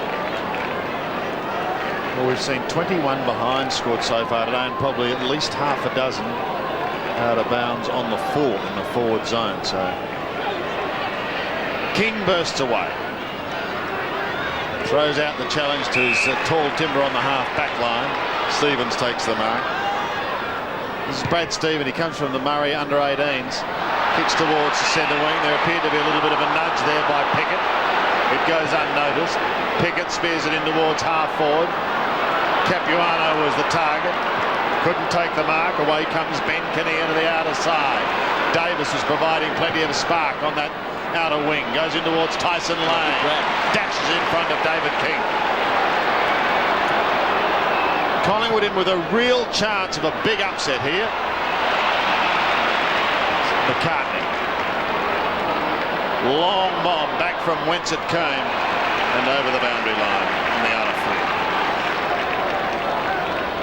Well, we've seen 21 behind scored so far today, and probably at least half a dozen out of bounds on the full in the forward zone. So King bursts away. Throws out the challenge to his tall timber on the half-back line. Stevens takes the mark. This is Brad Stephen. He comes from the Murray under-18s. Kicks towards the centre wing. There appeared to be a little bit of a nudge there by Pickett. It goes unnoticed. Pickett spears it in towards half-forward. Capuano was the target. Couldn't take the mark. Away comes Ben Kinnear to the outer side. Davis was providing plenty of spark on that outer wing. Goes in towards Tyson Lane. Dashes in front of David King. Collingwood in with a real chance of a big upset here. McCartney. Long bomb back from whence it came and over the boundary line in the outer flank.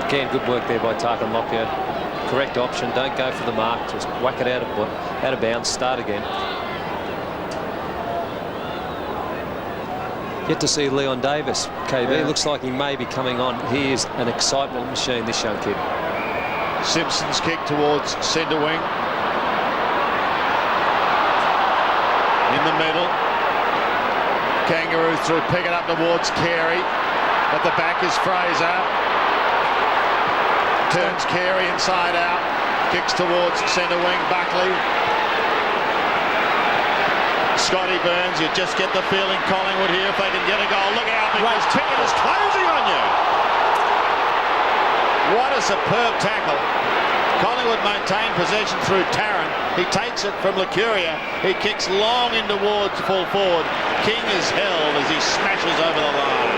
Again, good work there by Tarkin Lockyer. Correct option. Don't go for the mark. Just whack it out of bounds. Start again. Yet to see Leon Davis. KB looks like he may be coming on. He is an excitement machine, this young kid. Simpson's kick towards centre wing. In the middle. Kangaroos through, pick it up towards Carey. At the back is Fraser. Turns Carey inside out. Kicks towards centre wing, Buckley. Scotty Burns, you just get the feeling Collingwood here, if they can get a goal. Look out, because Pickett is closing on you. What a superb tackle. Collingwood maintain possession through Tarrant. He takes it from Licuria. He kicks long in towards full forward. King is held as he smashes over the line.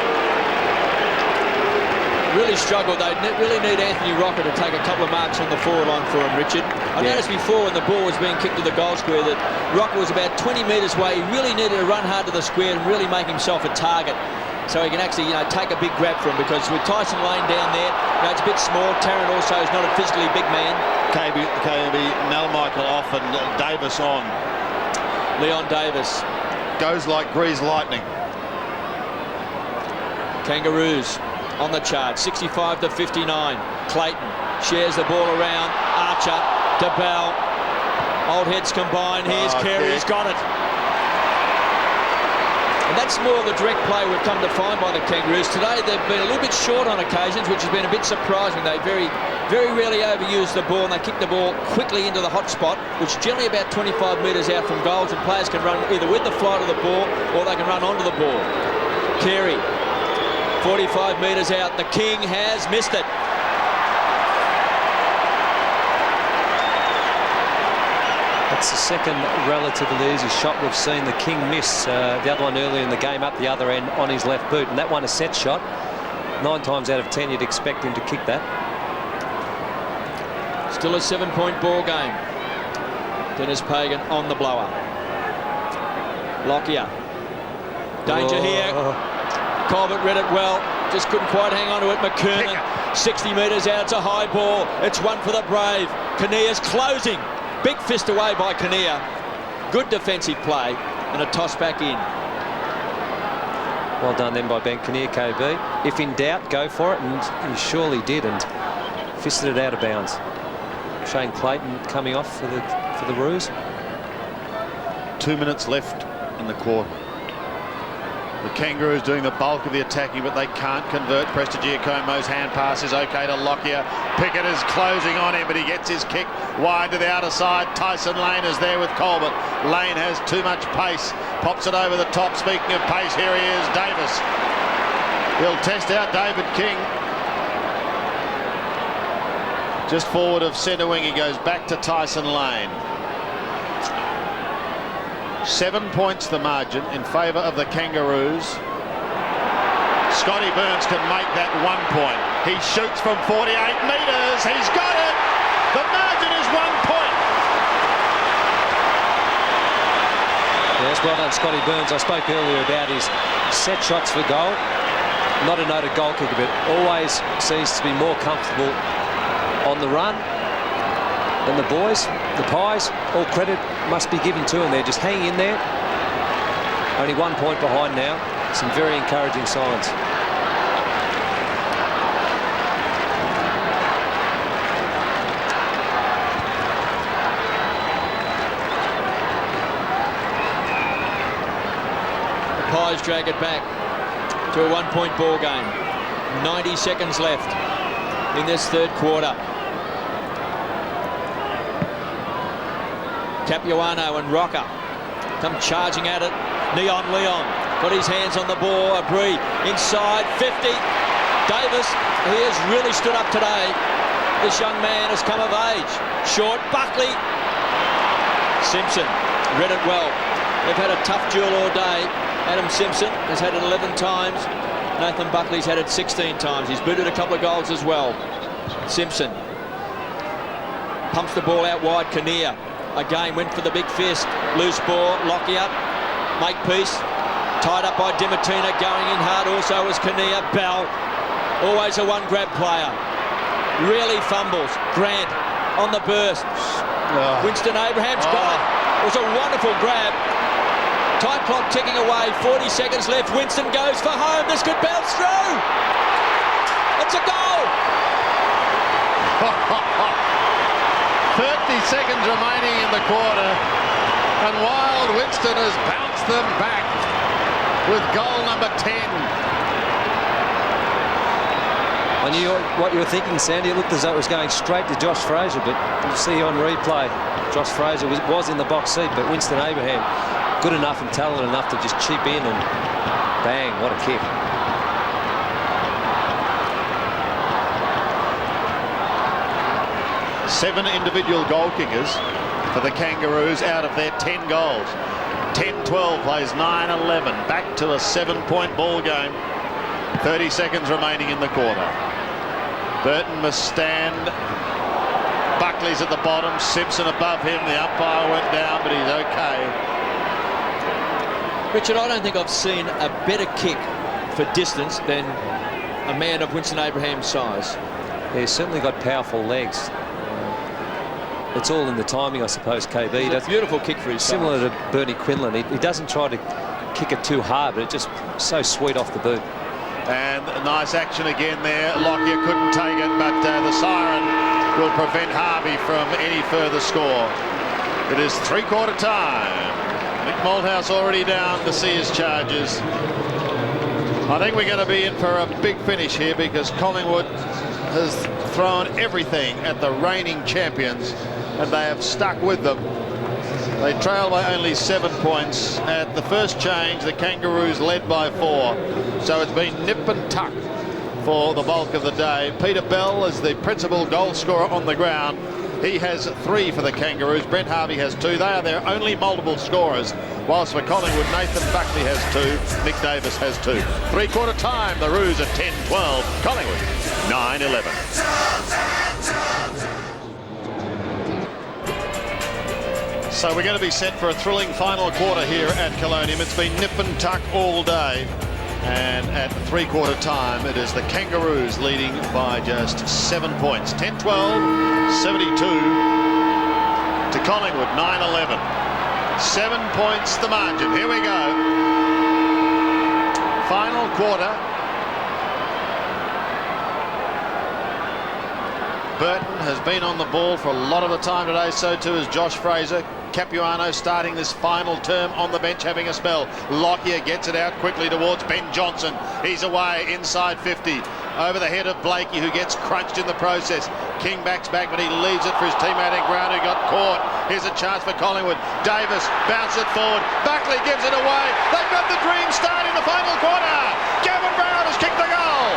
Really struggled. They really need Anthony Rocker to take a couple of marks on the forward line for him, Richard. I noticed before when the ball was being kicked to the goal square that Rocker was about 20 metres away. He really needed to run hard to the square and really make himself a target so he can actually, take a big grab for him, because with Tyson Lane down there, it's a bit small. Tarrant also is not a physically big man. KB, Mel Michael off and Davis on. Leon Davis goes like greased lightning. Kangaroos on the chart, 65 to 59. Clayton shares the ball around. Archer to Bell. Old heads combine. Here's Carey. He's got it. And that's more of the direct play we've come to find by the Kangaroos. Today they've been a little bit short on occasions, which has been a bit surprising. They very rarely overuse the ball, and they kick the ball quickly into the hot spot, which is generally about 25 metres out from goals, and players can run either with the flight of the ball or they can run onto the ball. Carey, 45 metres out. The King has missed it. That's the second relatively easy shot we've seen the King miss. The other one earlier in the game up the other end on his left boot, and that one a set shot. 9 times out of 10 you'd expect him to kick that. Still a 7-point ball game. Dennis Pagan on the blower. Lockyer. Danger here. Colbert read it well. Just couldn't quite hang on to it. McKernan, 60 metres out. It's a high ball. It's one for the Brave. Kinnear's closing. Big fist away by Kinnear. Good defensive play and a toss back in. Well done then by Ben Kinnear, KB. If in doubt, go for it, and he surely did, and fisted it out of bounds. Shane Clayton coming off for the Roos. 2 minutes left in the quarter. The Kangaroos doing the bulk of the attacking, but they can't convert. Prestigiacomo's hand pass is okay to Lockyer. Pickett is closing on him, but he gets his kick wide to the outer side. Tyson Lane is there with Colbert. Lane has too much pace. Pops it over the top. Speaking of pace, here he is, Davis. He'll test out David King. Just forward of centre wing, he goes back to Tyson Lane. 7 points the margin in favour of the Kangaroos. Scotty Burns can make that 1 point. He shoots from 48 metres. He's got it. The margin is 1 point. Yes, well done, Scotty Burns. I spoke earlier about his set shots for goal. Not a noted goal kicker, but always seems to be more comfortable on the run than the boys. The Pies, all credit must be given to them. They're just hanging in there. Only 1 point behind now. Some very encouraging signs. The Pies drag it back to a 1 point ball game. 90 seconds left in this third quarter. Capuano and Rocker come charging at it. Leon got his hands on the ball. Abri inside 50. Davis, he has really stood up today. This young man has come of age. Short, Buckley. Simpson read it well. They've had a tough duel all day. Adam Simpson has had it 11 times. Nathan Buckley's had it 16 times. He's booted a couple of goals as well. Simpson pumps the ball out wide. Kinnear again went for the big fist. Loose ball. Lockyer. Magpies tied up by Dimatina. Going in hard also was Kinnear. Bell, always a one grab player. Really fumbles. Grant on the burst. Winston Abraham's got it. It was a wonderful grab. Time clock ticking away. 40 seconds left. Winston goes for home. This could bounce through. It's a goal. 30 seconds remaining in the quarter, and Wild Winston has bounced them back with goal number 10. I knew what you were thinking, Sandy. It looked as though it was going straight to Josh Fraser, but you see on replay, Josh Fraser was in the box seat, but Winston Abraham, good enough and talented enough to just chip in, and bang, what a kick. Seven individual goal kickers for the Kangaroos out of their 10 goals. 10-12 plays 9-11. Back to a 7-point ball game. 30 seconds remaining in the quarter. Burton must stand. Buckley's at the bottom. Simpson above him. The umpire went down, but he's okay. Richard, I don't think I've seen a better kick for distance than a man of Winston Abraham's size. Yeah, he's certainly got powerful legs. It's all in the timing, I suppose, KB. It's a beautiful kick for his similar size. to Bernie Quinlan. He doesn't try to kick it too hard, but it's just so sweet off the boot. And nice action again there. Lockyer couldn't take it, but the siren will prevent Harvey from any further score. It is three-quarter time. Mick Malthouse already down to see his charges. I think we're going to be in for a big finish here because Collingwood has thrown everything at the reigning champions and they have stuck with them. They trail by only 7 points. At the first change, the Kangaroos led by 4. So it's been nip and tuck for the bulk of the day. Peter Bell is the principal goal scorer on the ground. He has 3 for the Kangaroos. Brent Harvey has 2. They are their only multiple scorers. Whilst for Collingwood, Nathan Buckley has 2. Nick Davis has 2. Three-quarter time, the Roos at 10-12. Collingwood 9-11. So we're going to be set for a thrilling final quarter here at Colonium. It's been nip and tuck all day. And at three-quarter time, it is the Kangaroos leading by just 7 points. 10-12, 72 to Collingwood, 9-11. 7 points the margin. Here we go. Final quarter. Burton has been on the ball for a lot of the time today. So too is Josh Fraser. Capuano starting this final term on the bench having a spell. Lockyer gets it out quickly towards Ben Johnson. He's away inside 50 over the head of Blakey, who gets crunched in the process. King backs back, but he leaves it for his teammate Brown, who got caught. Here's a chance for Collingwood. Davis bounces it forward. Buckley gives it away. They've got the dream start in the final quarter. Gavin Brown has kicked the goal.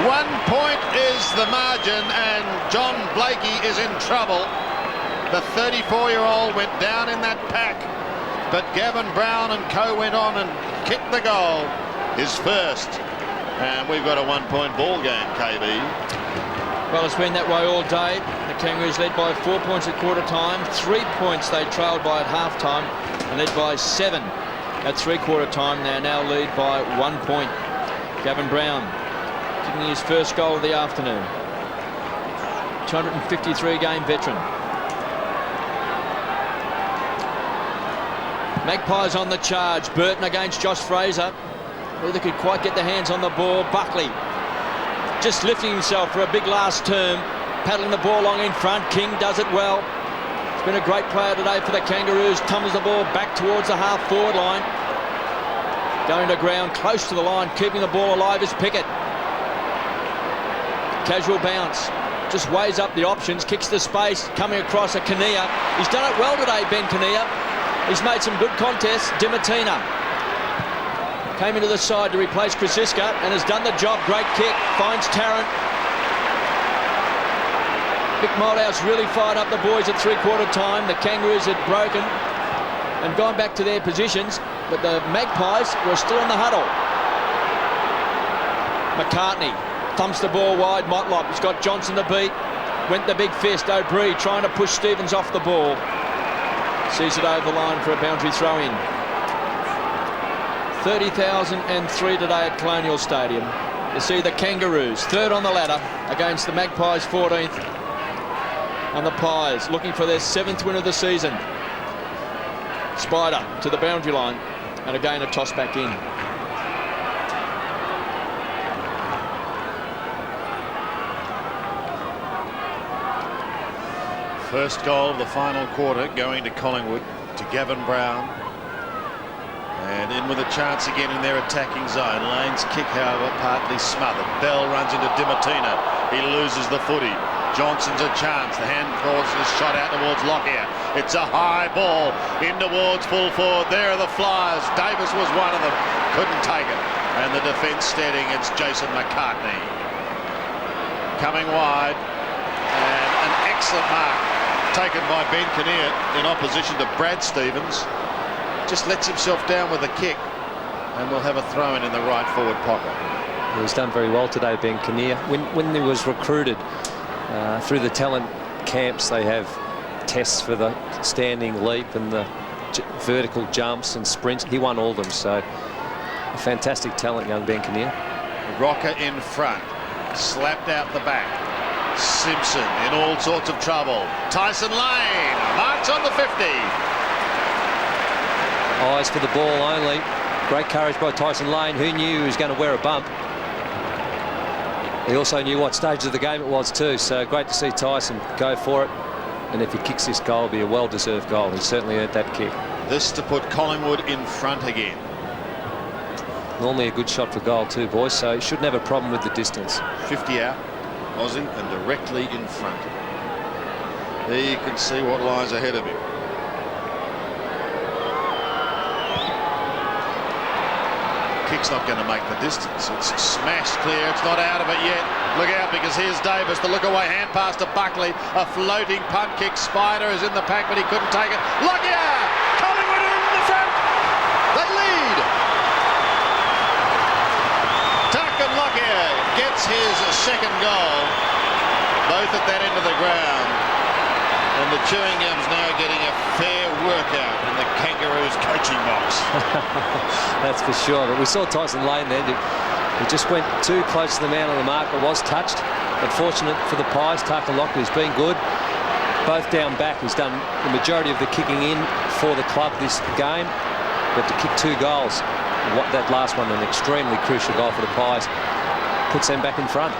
1 point is the margin, and John Blakey is in trouble. The 34-year-old went down in that pack, but Gavin Brown and co went on and kicked the goal, his first. And we've got a 1 point ball game, KB. Well, it's been that way all day. The Kangaroos led by 4 points at quarter time. 3 points they trailed by at half time and led by 7 at three-quarter time. They now lead by 1 point. Gavin Brown kicking his first goal of the afternoon. 253-game veteran. Magpies on the charge. Burton against Josh Fraser. Neither could quite get their hands on the ball. Buckley just lifting himself for a big last term, paddling the ball along in front. King does it well. It's been a great player today for the Kangaroos. Tumbles the ball back towards the half-forward line. Going to ground, close to the line, keeping the ball alive is Pickett. Casual bounce, just weighs up the options, kicks the space, coming across a Kinnear. He's done it well today, Ben Kinnear. He's made some good contests. Dimatina came into the side to replace Krasiska and has done the job. Great kick, finds Tarrant. Mick Malthouse really fired up the boys at three-quarter time. The Kangaroos had broken and gone back to their positions, but the Magpies were still in the huddle. McCartney thumps the ball wide. Motlop has got Johnson to beat. Went the big fist. O'Brien trying to push Stevens off the ball. Sees it over the line for a boundary throw-in. 30,003 today at Colonial Stadium. You see the Kangaroos third on the ladder against the Magpies 14th. And the Pies looking for their 7th win of the season. Spider to the boundary line. And again a toss back in. First goal of the final quarter going to Collingwood, to Gavin Brown. And in with a chance again in their attacking zone. Lane's kick, however, partly smothered. Bell runs into Dimatina. He loses the footy. Johnson's a chance. The hand forces shot out towards Lockyer. It's a high ball in towards full forward. There are the Flyers. Davis was one of them. Couldn't take it. And the defence steadying. It's Jason McCartney. Coming wide. And an excellent mark taken by Ben Kinnear in opposition to Brad Stevens. Just lets himself down with a kick, and we'll have a throw-in in the right forward pocket. He's done very well today, Ben Kinnear. When he was recruited through the talent camps, they have tests for the standing leap and the vertical jumps and sprints. He won all of them, so a fantastic talent, young Ben Kinnear. Rocker in front, slapped out the back. Simpson in all sorts of trouble. Tyson Lane marks on the 50. Eyes for the ball only. Great courage by Tyson Lane, who knew he was going to wear a bump. He also knew what stage of the game it was too, so great to see Tyson go for it. and if he kicks this goal, it'll be a well-deserved goal. He certainly earned that kick. This to put Collingwood in front again. Normally a good shot for goal too, boys, so he shouldn't have a problem with the distance. 50 out, Aussie, and directly in front. There you can see what lies ahead of him. Kick's not going to make the distance. It's smashed clear. It's not out of it yet. Look out, because here's Davis. The look-away hand pass to Buckley. A floating punt kick. Spider is in the pack, but he couldn't take it. Lockyer! Collingwood in the front. They lead. Tucken Lockyer gets his second goal. Both at that end of the ground. And the chewing gum's now getting a fair workout in the Kangaroos coaching box. That's for sure. But we saw Tyson Lane then. He just went too close to the man on the mark, but was touched. But fortunate for the Pies, Tucker Lockyer has been good. Both down back. He's done the majority of the kicking in for the club this game. But to kick 2 goals, that last one, an extremely crucial goal for the Pies, puts them back in front.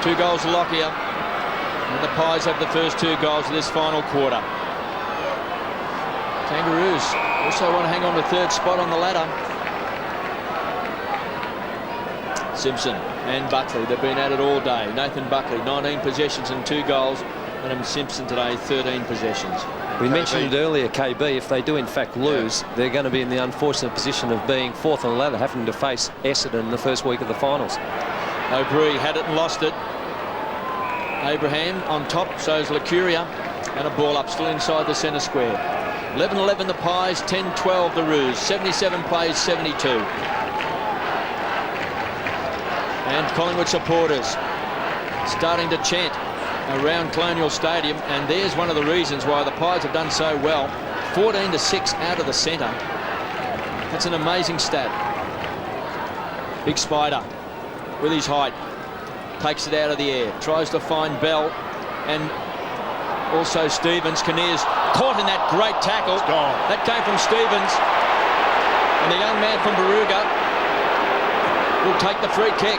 2 goals to Lockyer, and the Pies have the first 2 goals of this final quarter. Kangaroos also want to hang on to 3rd spot on the ladder. Simpson and Buckley, they've been at it all day. Nathan Buckley, 19 possessions and 2 goals. Adam Simpson today, 13 possessions. We mentioned it earlier, KB, if they do in fact lose, they're going to be in the unfortunate position of being 4th on the ladder, having to face Essendon in the first week of the finals. O'Brien had it and lost it. Abraham on top, so is Lacuria, and a ball up still inside the centre square. 11-11 the Pies, 10-12 the Roos, 77 plays, 72. And Collingwood supporters starting to chant around Colonial Stadium, and there's one of the reasons why the Pies have done so well. 14-6 out of the centre. That's an amazing stat. Big Spider with his height takes it out of the air, tries to find Bell and also Stevens. Kinnear's caught in that great tackle. It's gone. That came from Stevens, and the young man from Baruga will take the free kick.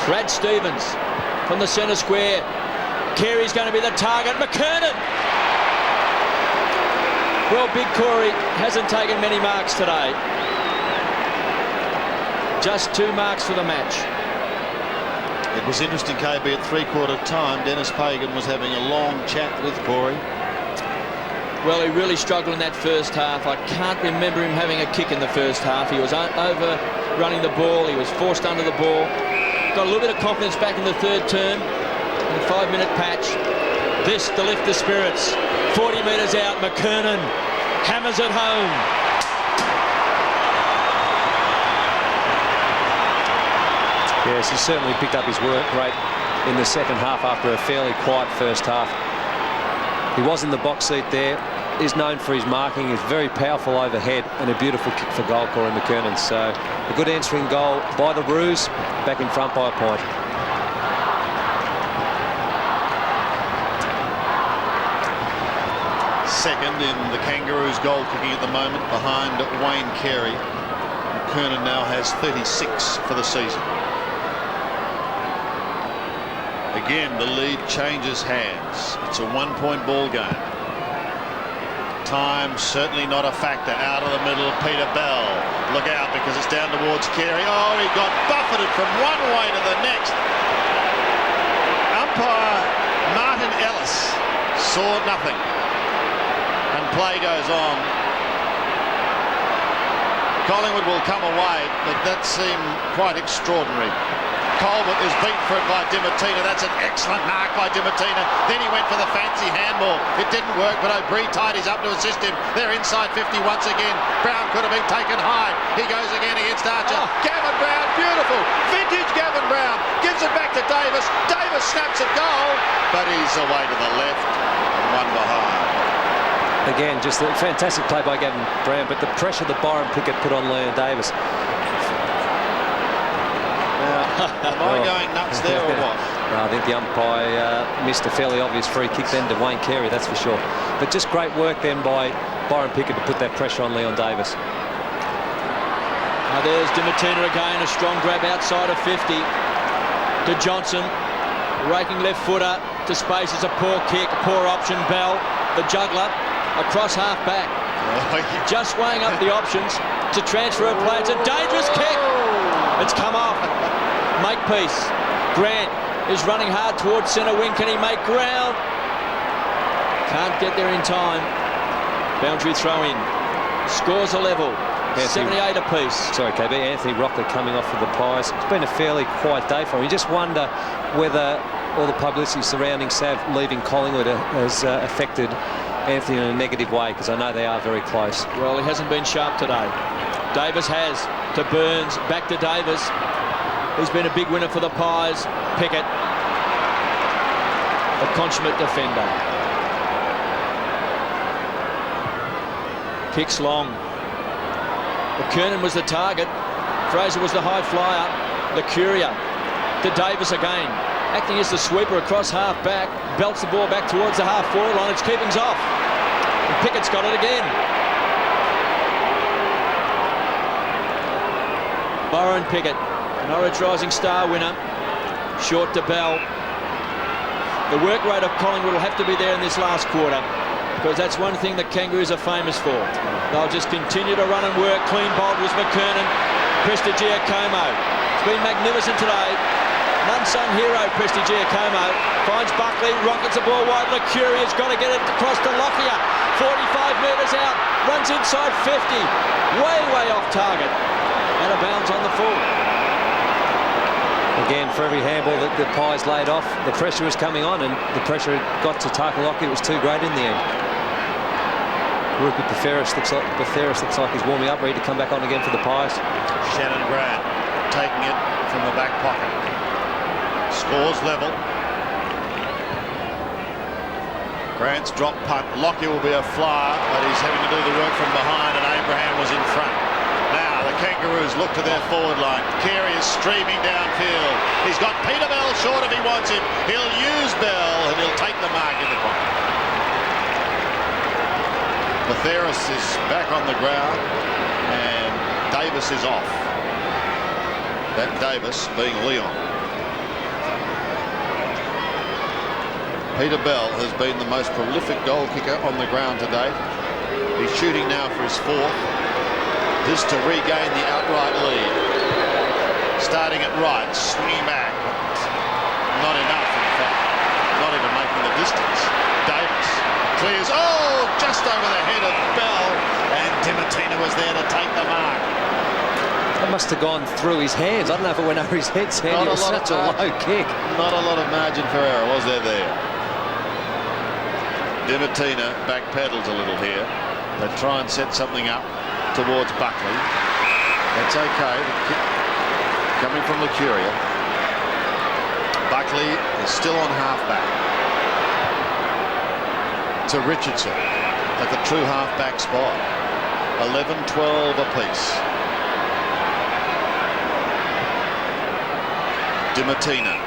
Brad Stevens from the centre square. Carey's going to be the target. McKernan. Well, Big Corey hasn't taken many marks today. Just 2 marks for the match. It was interesting, KB, at 3/4 time, Dennis Pagan was having a long chat with Corey. Well, he really struggled in that first half. I can't remember him having a kick in the first half. He was overrunning the ball. He was forced under the ball. Got a little bit of confidence back in the 3rd term. In a 5-minute patch. This to lift the spirits. 40 metres out, McKernan hammers it home. Yes, he certainly picked up his work rate in the second half after a fairly quiet first half. He was in the box seat there. He's known for his marking. He's very powerful overhead and a beautiful kick for goal, Corey McKernan. So a good answering goal by the Roos, back in front by a point. Second in the Kangaroos goal kicking at the moment, behind Wayne Carey. McKernan now has 36 for the season. Again, the lead changes hands. It's a 1-point ball game. Time certainly not a factor. Out of the middle, Peter Bell. Look out, because it's down towards Carey. Oh, he got buffeted from one way to the next. Umpire Martin Ellis saw nothing. And play goes on. Collingwood will come away, but that seemed quite extraordinary. Colbert is beat for it by Dimatina. That's an excellent mark by Dimatina. Then he went for the fancy handball. It didn't work, but O'Brien tied his up to assist him. They're inside 50 once again. Brown could have been taken high. He goes again against Archer. Oh. Gavin Brown, beautiful. Vintage Gavin Brown gives it back to Davis. Davis snaps at goal, but he's away to the left and one behind. Again, just a fantastic play by Gavin Brown, but the pressure that Byron Pickett put on Leon Davis. Am I going nuts there or what? No, I think the umpire missed a fairly obvious free kick then to Wayne Carey, that's for sure. But just great work then by Byron Pickett to put that pressure on Leon Davis. Now there's Dimatina again, a strong grab outside of 50. to Johnson. Raking left footer to space. It's a poor kick, poor option. Bell, the juggler, across half back. Just weighing up the options to transfer a play. It's a dangerous kick. It's come off. Magpies. Grant is running hard towards centre wing. Can he make ground? Can't get there in time. Boundary throw in. Scores a level. 78 apiece. Sorry, KB. Anthony Rocker coming off of the Pies. It's been a fairly quiet day for him. You just wonder whether all the publicity surrounding Sav leaving Collingwood has affected Anthony in a negative way, because I know they are very close. Well, he hasn't been sharp today. Davis has to Burns, back to Davis. He's been a big winner for the Pies. Pickett, a consummate defender. Kicks long. McKernan was the target. Fraser was the high flyer. The Curia to Davis again. Acting as the sweeper across half back. Belts the ball back towards the half forward line. It's keepings off. And Pickett's got it again. Byron Pickett, Norwich Rising Star winner. Short to Bell. The work rate of Collingwood will have to be there in this last quarter, because that's one thing the Kangaroos are famous for. They'll just continue to run and work. Clean bowled was McKernan. Prestigiacomo. It's been magnificent today. An unsung hero, Prestigiacomo. Finds Buckley, rockets the ball wide. Lecuria's got to get it across to Lockyer. 45 metres out. Runs inside 50. Way off target. Out of bounds on the full. Again, for every handball that the Pies laid off, the pressure was coming on, and the pressure got to Takalaki. It was too great in the end. Rupert Betheris looks like he's warming up, ready to come back on again for the Pies. Shannon Grant taking it from the back pocket. Scores level. Grant's drop punt. Lockyer will be a flyer, but he's having to do the work from behind, and Abraham was in front. Now the Kangaroos look to their forward line. Carey is streaming downfield. He's got Peter Bell short if he wants him. He'll use Bell, and he'll take the mark in the pocket. Betheris is back on the ground, and Davis is off. That Davis being Leon. Peter Bell has been the most prolific goal kicker on the ground to date. He's shooting now for his fourth. This to regain the outright lead. Starting at right, swinging back. Not enough, in fact. Not even making the distance. Davis clears. Oh, just over the head of Bell. And Dimatina was there to take the mark. That must have gone through his hands. I don't know if it went over his head, Sandy. It was such a low kick. Not a lot of margin for error, was there? Dimatina backpedals a little here. They try and set something up towards Buckley. That's okay. The kick coming from Lucuria. Buckley is still on half-back. To Richardson at the true half-back spot. 11-12 apiece. Dimatina.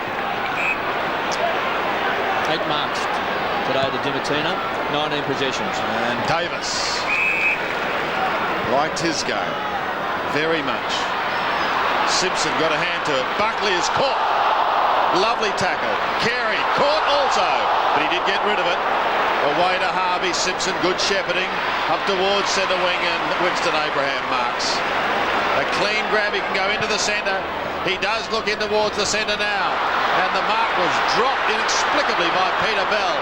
8 marks today to Dimatina. 19 possessions. And Davis liked his game very much. Simpson got a hand to it. Buckley is caught. Lovely tackle. Carey caught also, but he did get rid of it. Away to Harvey. Simpson, good shepherding up towards centre wing, and Winston Abraham marks. A clean grab. He can go into the centre. He does look in towards the centre now, and the mark was dropped inexplicably by Peter Bell.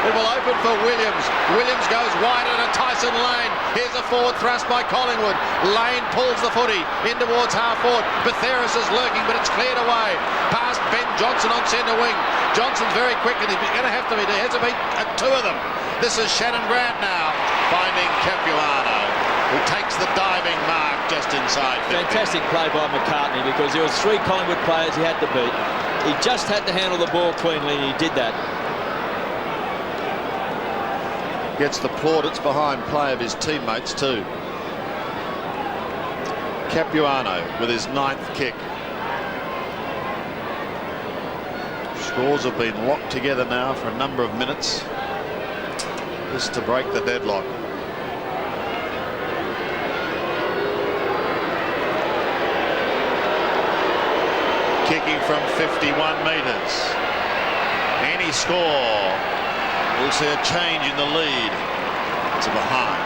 It will open for Williams. Williams goes wide into Tyson Lane. Here's a forward thrust by Collingwood. Lane pulls the footy in towards half forward. Betheris is lurking, but it's cleared away. Past Ben Johnson on centre wing. Johnson's very quick, and he's going to have to be. There has to be two of them. This is Shannon Grant now, finding Capuano, who takes the diving mark just inside 50. Fantastic play by McCartney, because there was 3 Collingwood players he had to beat. He just had to handle the ball cleanly, and he did that. Gets the plaudits behind play of his teammates too. Capuano with his 9th kick. Scores have been locked together now for a number of minutes. This to break the deadlock. Kicking from 51 metres. Any score will see a change in the lead to behind.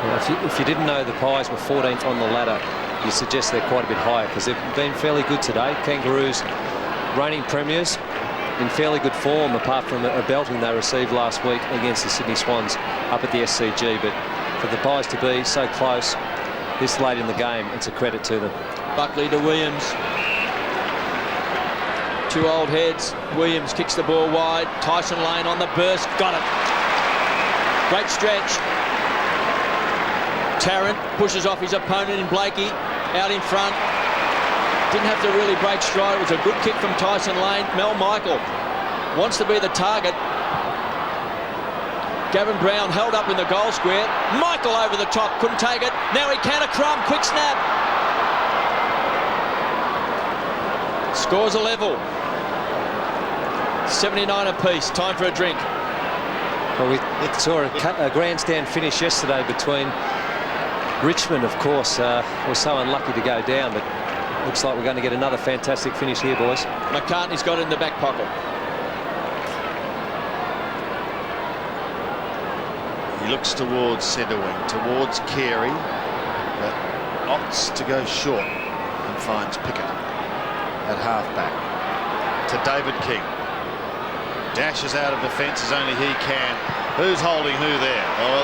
Well, if you didn't know the Pies were 14th on the ladder, you suggest they're quite a bit higher, because they've been fairly good today. Kangaroos, reigning premiers, in fairly good form, apart from a belting they received last week against the Sydney Swans up at the SCG. But for the Pies to be so close this late in the game, it's a credit to them. Buckley to Williams. Two old heads. Williams kicks the ball wide. Tyson Lane on the burst. Got it. Great stretch. Tarrant pushes off his opponent in Blakey. Out in front. Didn't have to really break stride. It was a good kick from Tyson Lane. Mel Michael wants to be the target. Gavin Brown held up in the goal square. Michael over the top. Couldn't take it. Now he can. A crumb. Quick snap. Scores a level. 79 apiece. Time for a drink. Well, we saw a grandstand finish yesterday between Richmond, of course, was so unlucky to go down, but looks like we're going to get another fantastic finish here, boys. McCartney's got it in the back pocket. He looks towards centre wing, towards Carey, but opts to go short and finds Pickett at half-back. To David King. Dashes out of defence as only he can. Who's holding who there? Well,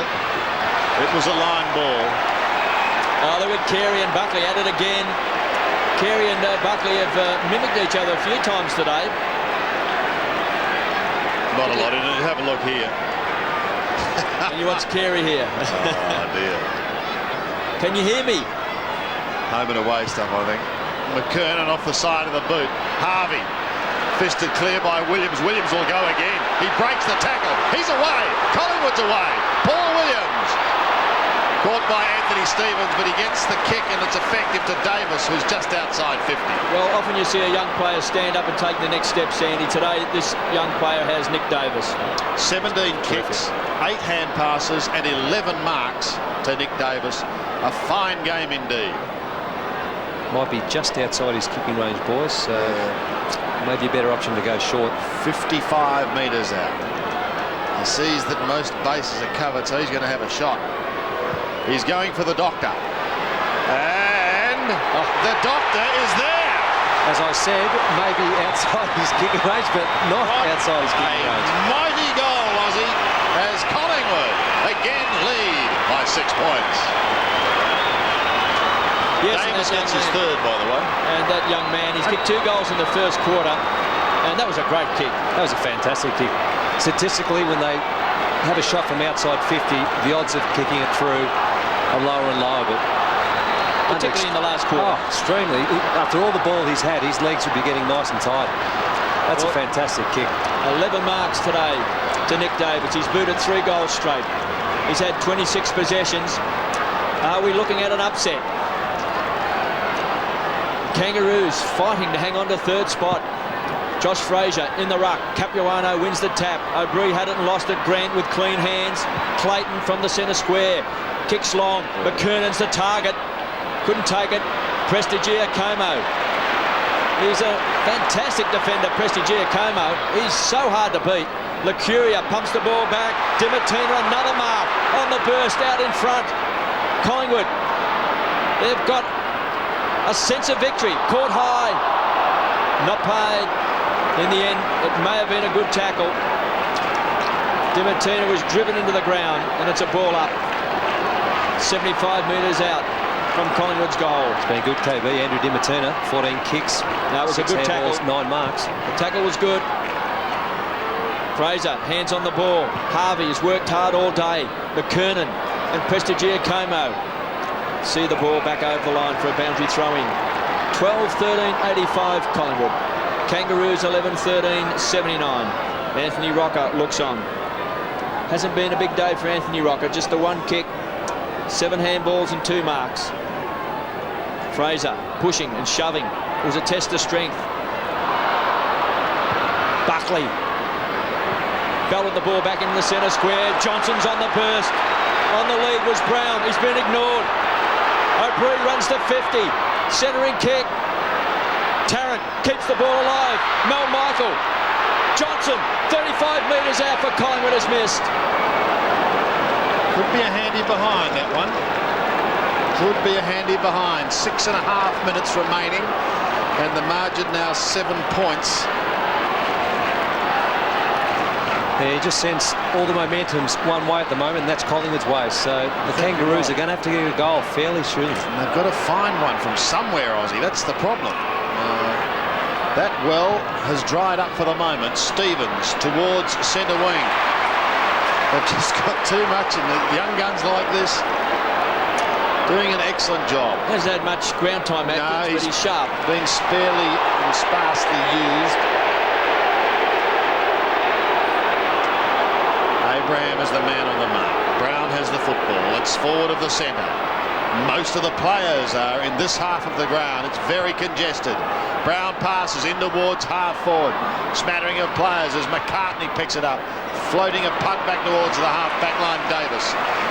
it was a line ball. Oh, look at Carey and Buckley at it again. Carey and Buckley have mimicked each other a few times today. Not a lot in it. Have a look here. And you watch Carey here. Oh, dear. Can you hear me? Home and away stuff, I think. McKernan off the side of the boot. Harvey. Fisted clear by Williams. Williams will go again. He breaks the tackle. He's away. Collingwood's away. Paul Williams. Caught by Anthony Stevens, but he gets the kick and it's effective to Davis, who's just outside 50. Well, often you see a young player stand up and take the next step, Sandy. Today, this young player has Nick Davis. 17 kicks, 8 hand passes and 11 marks to Nick Davis. A fine game indeed. Might be just outside his kicking range, boys. So maybe a better option to go short. 55 metres out. He sees that most bases are covered, so he's going to have a shot. He's going for the doctor. And the doctor is there. As I said, maybe outside his kicking range, but not outside his kicking range. Mighty goal, Aussie, as Collingwood again lead by 6 points. Yes, Davis gets his third, by the way. And that young man, he's kicked 2 goals in the first quarter, and that was a great kick. That was a fantastic kick. Statistically, when they have a shot from outside 50, the odds of kicking it through are lower and lower, but particularly in the last quarter. Oh, extremely. After all the ball he's had, his legs would be getting nice and tight. That's a fantastic kick. 11 marks today to Nick Davis. He's booted 3 goals straight. He's had 26 possessions. Are we looking at an upset? Kangaroos fighting to hang on to 3rd spot. Josh Fraser in the ruck. Capuano wins the tap. O'Brien had it and lost it. Grant with clean hands. Clayton from the centre square. Kicks long. McKernan's the target. Couldn't take it. Prestigiacomo. He's a fantastic defender, Prestigiacomo. He's so hard to beat. Licuria pumps the ball back. Dimatina, another mark on the burst out in front. Collingwood, they've got a sense of victory. Caught high. Not paid. In the end, it may have been a good tackle. Dimatina was driven into the ground, and it's a ball up. 75 metres out from Collingwood's goal. It's been good, KB. Andrew Dimatina, 14 kicks. No, it was a good tackle. 9 marks. The tackle was good. Fraser, hands on the ball. Harvey has worked hard all day. McKernan and Prestigiacomo see the ball back over the line for a boundary throw-in. 12-13-85 Collingwood. Kangaroos 11-13-79. Anthony Rocker looks on. Hasn't been a big day for Anthony Rocker. Just the 1 kick, 7 handballs and 2 marks. Fraser pushing and shoving. It was a test of strength. Buckley belted the ball back in the centre square. Johnson's on the burst. On the lead was Brown. He's been ignored. O'Brien runs to 50. Centering kick. Tarrant keeps the ball alive. Mel Michael. Johnson, 35 metres out for Collingwood, has missed. Could be a handy behind, that one. Could be a handy behind. 6.5 minutes remaining, and the margin now 7 points. Yeah, you just sense all the momentum's one way at the moment, and that's Collingwood's way. So the Kangaroos are going to have to get a goal fairly soon. And they've got to find one from somewhere, Aussie. That's the problem. That well has dried up for the moment. Stevens towards centre wing. They've just got too much, and the young guns like this doing an excellent job. Hasn't had much ground time, Magpies, but he's sharp. Been sparely and sparsely used. Abraham is the man on the mark. Brown has the football. It's forward of the centre. Most of the players are in this half of the ground. It's very congested. Brown passes in towards half forward. Smattering of players as McCartney picks it up. Floating a punt back towards the half back line. Davis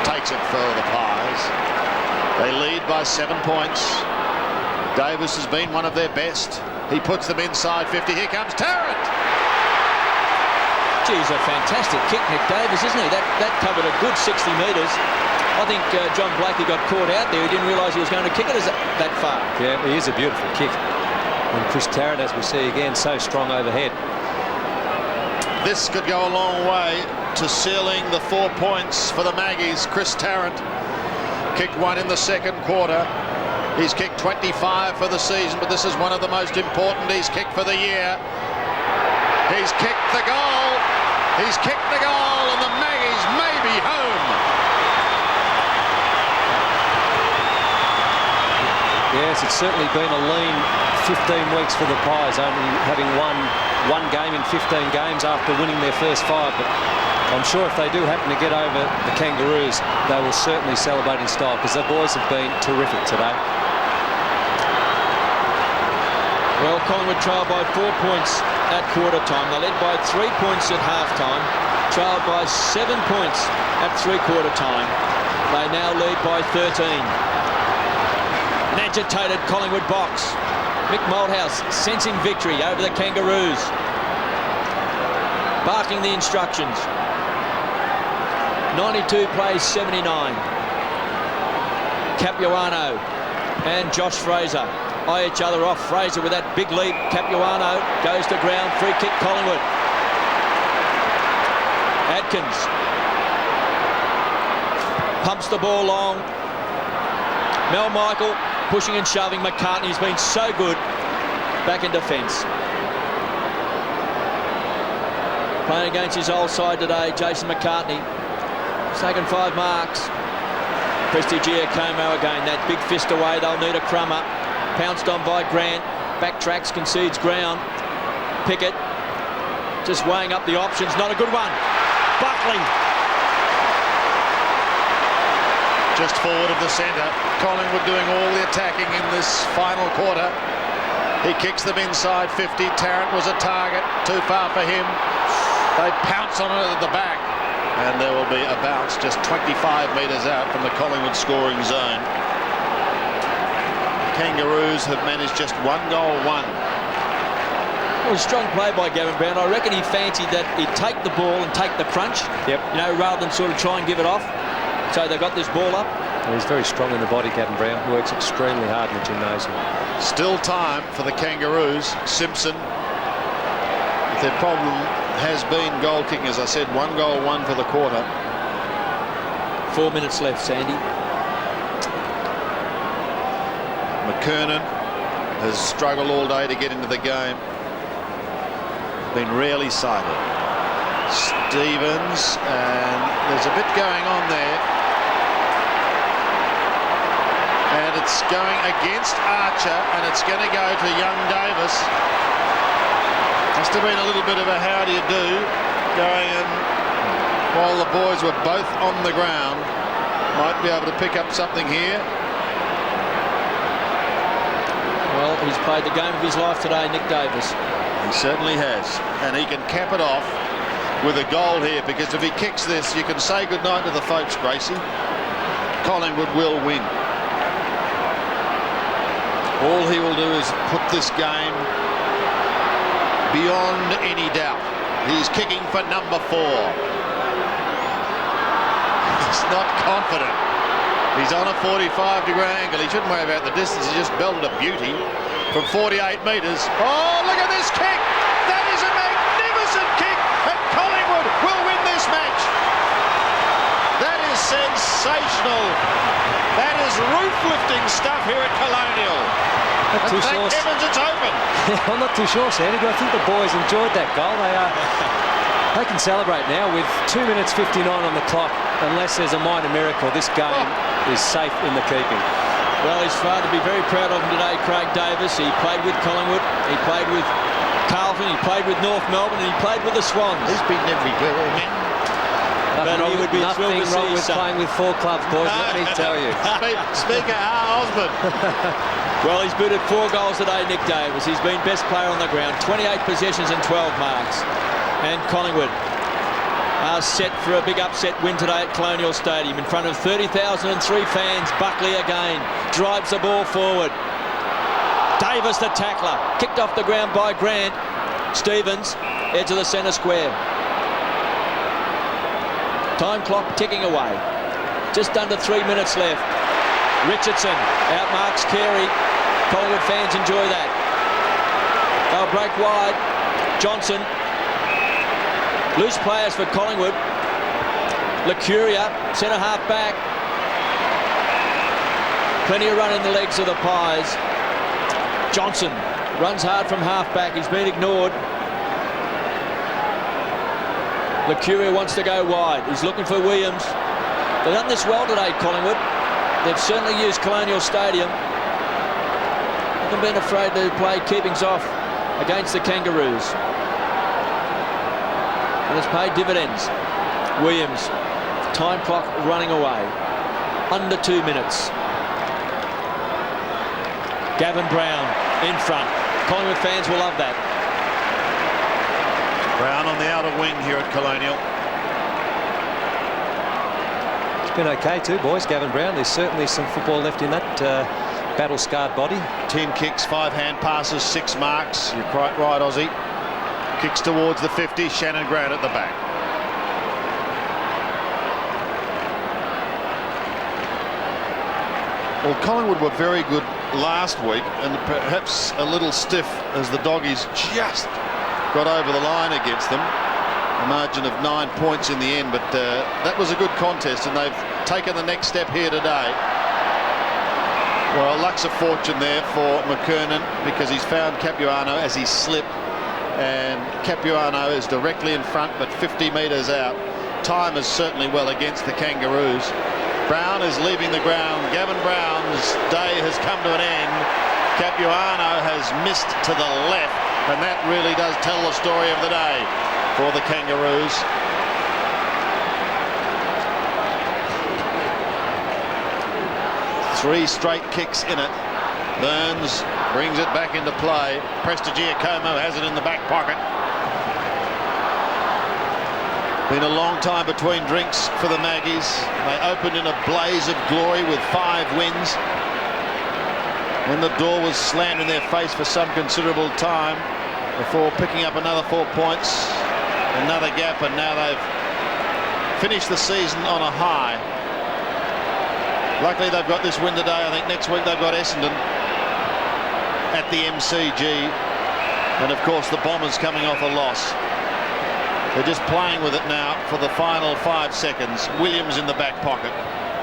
takes it for the Pies. They lead by 7 points. Davis has been one of their best. He puts them inside 50. Here comes Tarrant. Geez, a fantastic kick, Nick Davis, isn't he? That covered a good 60 metres. I think John Blakey got caught out there. He didn't realise he was going to kick it that far. Yeah, it is a beautiful kick. And Chris Tarrant, as we see again, so strong overhead. This could go a long way to sealing the 4 points for the Maggies. Chris Tarrant kicked one in the second quarter. He's kicked 25 for the season, but this is one of the most important he's kicked for the year. He's kicked the goal. He's kicked the goal, and the Maggies may be home. Yes, it's certainly been a lean 15 weeks for the Pies, only having won one game in 15 games after winning their first 5. But I'm sure if they do happen to get over the Kangaroos, they will certainly celebrate in style, because the boys have been terrific today. Well, Collingwood trailed by 4 points at quarter time. They led by 3 points at half time. Trailed by 7 points at three-quarter time. They now lead by 13. An agitated Collingwood box. Mick Malthouse sensing victory over the Kangaroos. Barking the instructions. 92 plays 79. Capuano and Josh Fraser eye each other off. Fraser with that big lead. Capuano goes to ground. Free kick Collingwood. Adkins pumps the ball long. Mel Michael pushing and shoving. McCartney's been so good back in defence. Playing against his old side today, Jason McCartney. He's taken 5 marks. Prestigia Como again. That big fist away. They'll need a crummer. Pounced on by Grant. Backtracks, concedes ground. Pickett just weighing up the options. Not a good one. Buckley. Just forward of the centre. Collingwood doing all the attacking in this final quarter. He kicks them inside 50. Tarrant was a target. Too far for him. They pounce on it at the back. And there will be a bounce just 25 metres out from the Collingwood scoring zone. Kangaroos have managed just 1 goal, 1. Well, strong play by Gavin Brown. I reckon he fancied that he'd take the ball and take the crunch. Yep. You know, rather than sort of try and give it off. So they got this ball up. He's very strong in the body, Gavin Brown. Works extremely hard in the gymnasium. Still time for the Kangaroos. Simpson. Their problem has been goal kicking, as I said. 1 goal, 1 for the quarter. 4 minutes left, Sandy. McKernan has struggled all day to get into the game. Been rarely sighted. Stevens, and there's a bit going on there. And it's going against Archer, and it's going to go to young Davis. Must have been a little bit of a how do you do going in while the boys were both on the ground. Might be able to pick up something here. Well, he's played the game of his life today, Nick Davis. He certainly has, and he can cap it off with a goal here, because if he kicks this, you can say goodnight to the folks, Gracie. Collingwood will win. All he will do is put this game beyond any doubt. He's kicking for number 4. He's not confident. He's on a 45-degree angle. He shouldn't worry about the distance. He just belted a beauty from 48 metres. Oh, look at this kick! That is a magnificent kick, and Collingwood will win this match. That is sensational. That is roof-lifting stuff here at Colonial. Not too Thank sure. heavens it's open. I'm not too sure, Sandy, but I think the boys enjoyed that goal. They can celebrate now with 2 minutes 59 on the clock. Unless there's a minor miracle, this game is safe in the keeping. Well, his father be very proud of him today, Craig Davis. He played with Collingwood, he played with Carlton, he played with North Melbourne, and he played with the Swans. He's beaten everywhere, man. But he would be thrilled to wrong see with playing with 4 clubs, boys, let me tell you. Speaker Osborne. Well, he's booted 4 goals today, Nick Davis. He's been best player on the ground, 28 possessions and 12 marks. And Collingwood are set for a big upset win today at Colonial Stadium in front of 30,003 fans. Buckley again drives the ball forward. Davis, the tackler, kicked off the ground by Grant. Stevens, edge of the centre square. Time clock ticking away. Just under 3 minutes left. Richardson outmarks Carey. Collingwood fans enjoy that. They'll break wide. Johnson. Loose players for Collingwood. Lecuria, centre half back. Plenty of run in the legs of the Pies. Johnson runs hard from half back. He's been ignored. Lecuria wants to go wide. He's looking for Williams. They've done this well today, Collingwood. They've certainly used Colonial Stadium. Haven't been afraid to play keepings off against the Kangaroos. And it's paid dividends. Williams, time clock running away. Under 2 minutes. Gavin Brown in front. Collingwood fans will love that. Brown on the outer wing here at Colonial. It's been okay too, boys. Gavin Brown, there's certainly some football left in that battle-scarred body. 10 kicks, 5 hand passes, 6 marks. You're quite right, Aussie. Kicks towards the 50. Shannon Grant at the back. Well, Collingwood were very good last week and perhaps a little stiff as the Doggies just got over the line against them. A margin of 9 points in the end, but that was a good contest and they've taken the next step here today. Well, luck's of fortune there for McKernan because he's found Capuano as he slipped, and Capuano is directly in front but 50 metres out. Time is certainly well against the Kangaroos. Brown is leaving the ground. Gavin Brown's day has come to an end. Capuano has missed to the left, and that really does tell the story of the day for the Kangaroos. Three straight kicks in it. Burns brings it back into play. Prestigiacomo has it in the back pocket. Been a long time between drinks for the Maggies. They opened in a blaze of glory with 5 wins. Then the door was slammed in their face for some considerable time before picking up another 4 points, another gap, and now they've finished the season on a high. Luckily they've got this win today. I think next week they've got Essendon at the MCG, and of course the Bombers coming off a loss. They're just playing with it now for the final 5 seconds. Williams in the back pocket.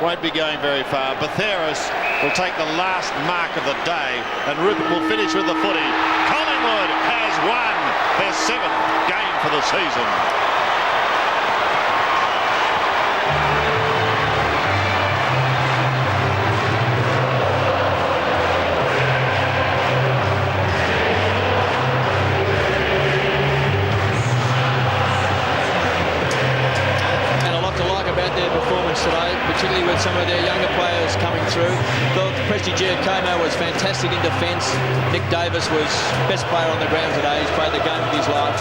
Won't be going very far. Batheris will take the last mark of the day, and Rupert will finish with the footy. Collingwood has won their 7th game for the season. Today, particularly with some of their younger players coming through. Thought Prestigiacomo was fantastic in defence. Nick Davis was best player on the ground today. He's played the game of his life.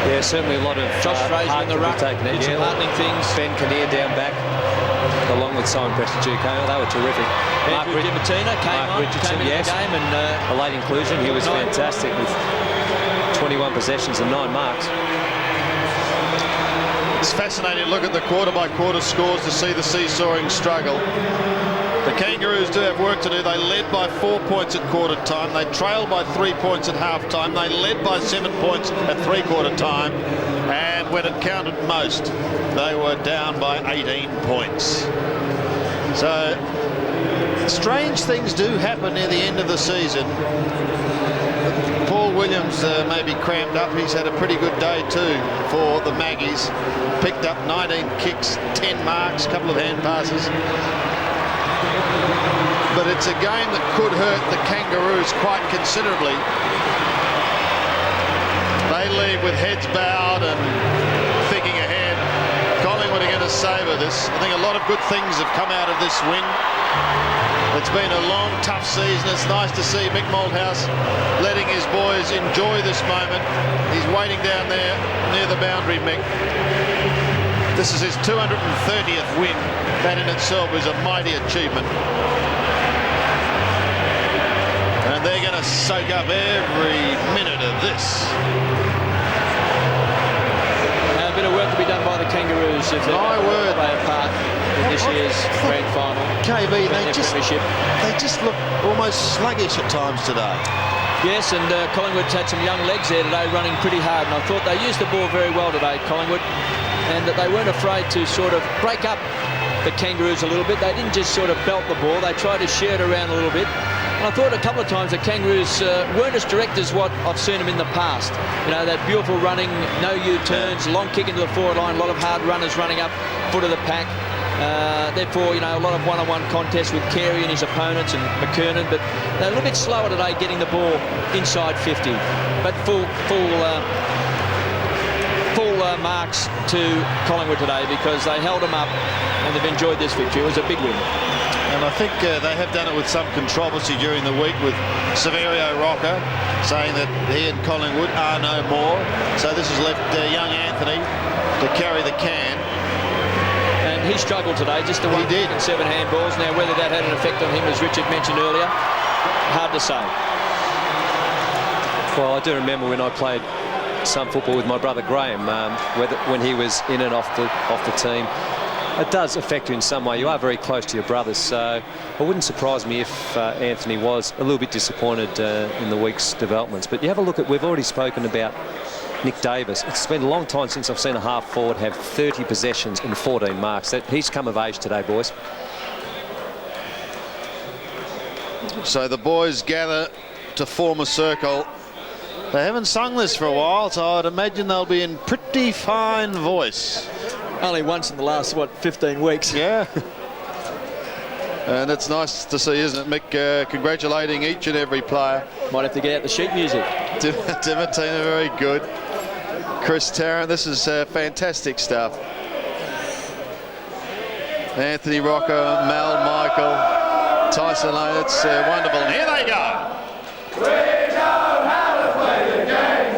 Yeah, certainly a lot of Josh Fraser in the ruck did some heartening things. Ben Kinnear down back. along with Simon Prestigiucono. They were terrific. Andrew Dimatina came into the game and a late inclusion. He was fantastic with 21 possessions and 9 marks. It's fascinating to look at the quarter-by-quarter scores to see the seesawing struggle. The Kangaroos do have work to do. They led by 4 points at quarter time. They trailed by 3 points at half time. They led by 7 points at three-quarter time. And when it counted most, they were down by 18 points. So strange things do happen near the end of the season. Paul Williams may be cramped up. He's had a pretty good day too for the Maggies. Picked up 19 kicks, 10 marks, a couple of hand passes. But it's a game that could hurt the Kangaroos quite considerably. They leave with heads bowed and thinking ahead. Collingwood are going to savour this. I think a lot of good things have come out of this win. It's been a long, tough season. It's nice to see Mick Malthouse letting his boys enjoy this moment. He's waiting down there near the boundary, Mick. This is his 230th win. That in itself is a mighty achievement. And they're going to soak up every minute of this. A bit of work to be done by the Kangaroos if they play a part in this year's grand final. KB, they just look almost sluggish at times today. Yes, and Collingwood's had some young legs there today running pretty hard, and I thought they used the ball very well today, Collingwood, and that they weren't afraid to sort of break up the Kangaroos a little bit. They didn't just sort of belt the ball, they tried to share it around a little bit. And I thought a couple of times the Kangaroos weren't as direct as what I've seen them in the past. You know, that beautiful running, no U-turns, long kick into the forward line, a lot of hard runners running up foot of the pack. Therefore, you know, a lot of one-on-one contests with Carey and his opponents and McKernan, but they're a little bit slower today getting the ball inside 50. But full marks to Collingwood today because they held them up and they've enjoyed this victory. It was a big win. And I think they have done it with some controversy during the week with Severio Rocker saying that he and Collingwood are no more. So this has left young Anthony to carry the can. And he struggled today, just the 7 handballs. Now, whether that had an effect on him, as Richard mentioned earlier, hard to say. Well, I do remember when I played some football with my brother Graham, when he was in and off the team. It does affect you in some way. You are very close to your brothers, so it wouldn't surprise me if Anthony was a little bit disappointed in the week's developments. But you have a look at, we've already spoken about Nick Davis. It's been a long time since I've seen a half forward have 30 possessions and 14 marks. He's come of age today, boys. So the boys gather to form a circle. They haven't sung this for a while, so I'd imagine they'll be in pretty fine voice. Only once in the last, 15 weeks. Yeah. And it's nice to see, isn't it, Mick, congratulating each and every player. Might have to get out the sheet music. Dimatina, very good. Chris Tarrant, this is fantastic stuff. Anthony Rocker, Mal Michael, Tyson Lane, it's wonderful. And here they go. We know how to play the game.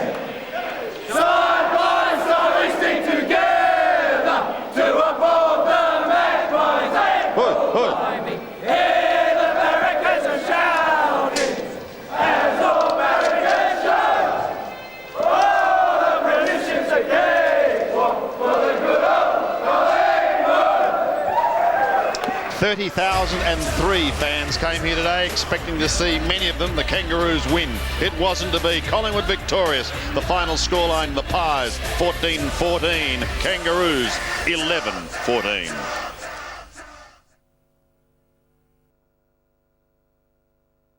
Side by side we stick together to uphold the Magpies. Hear the barricades are shouting as all barricades shout. All the British again for the good of Collingwood. 30,003 fans came here today expecting to see many of them the Kangaroos win. It wasn't to be. Collingwood victorious. The final scoreline, the Pies 14-14, Kangaroos 11-14.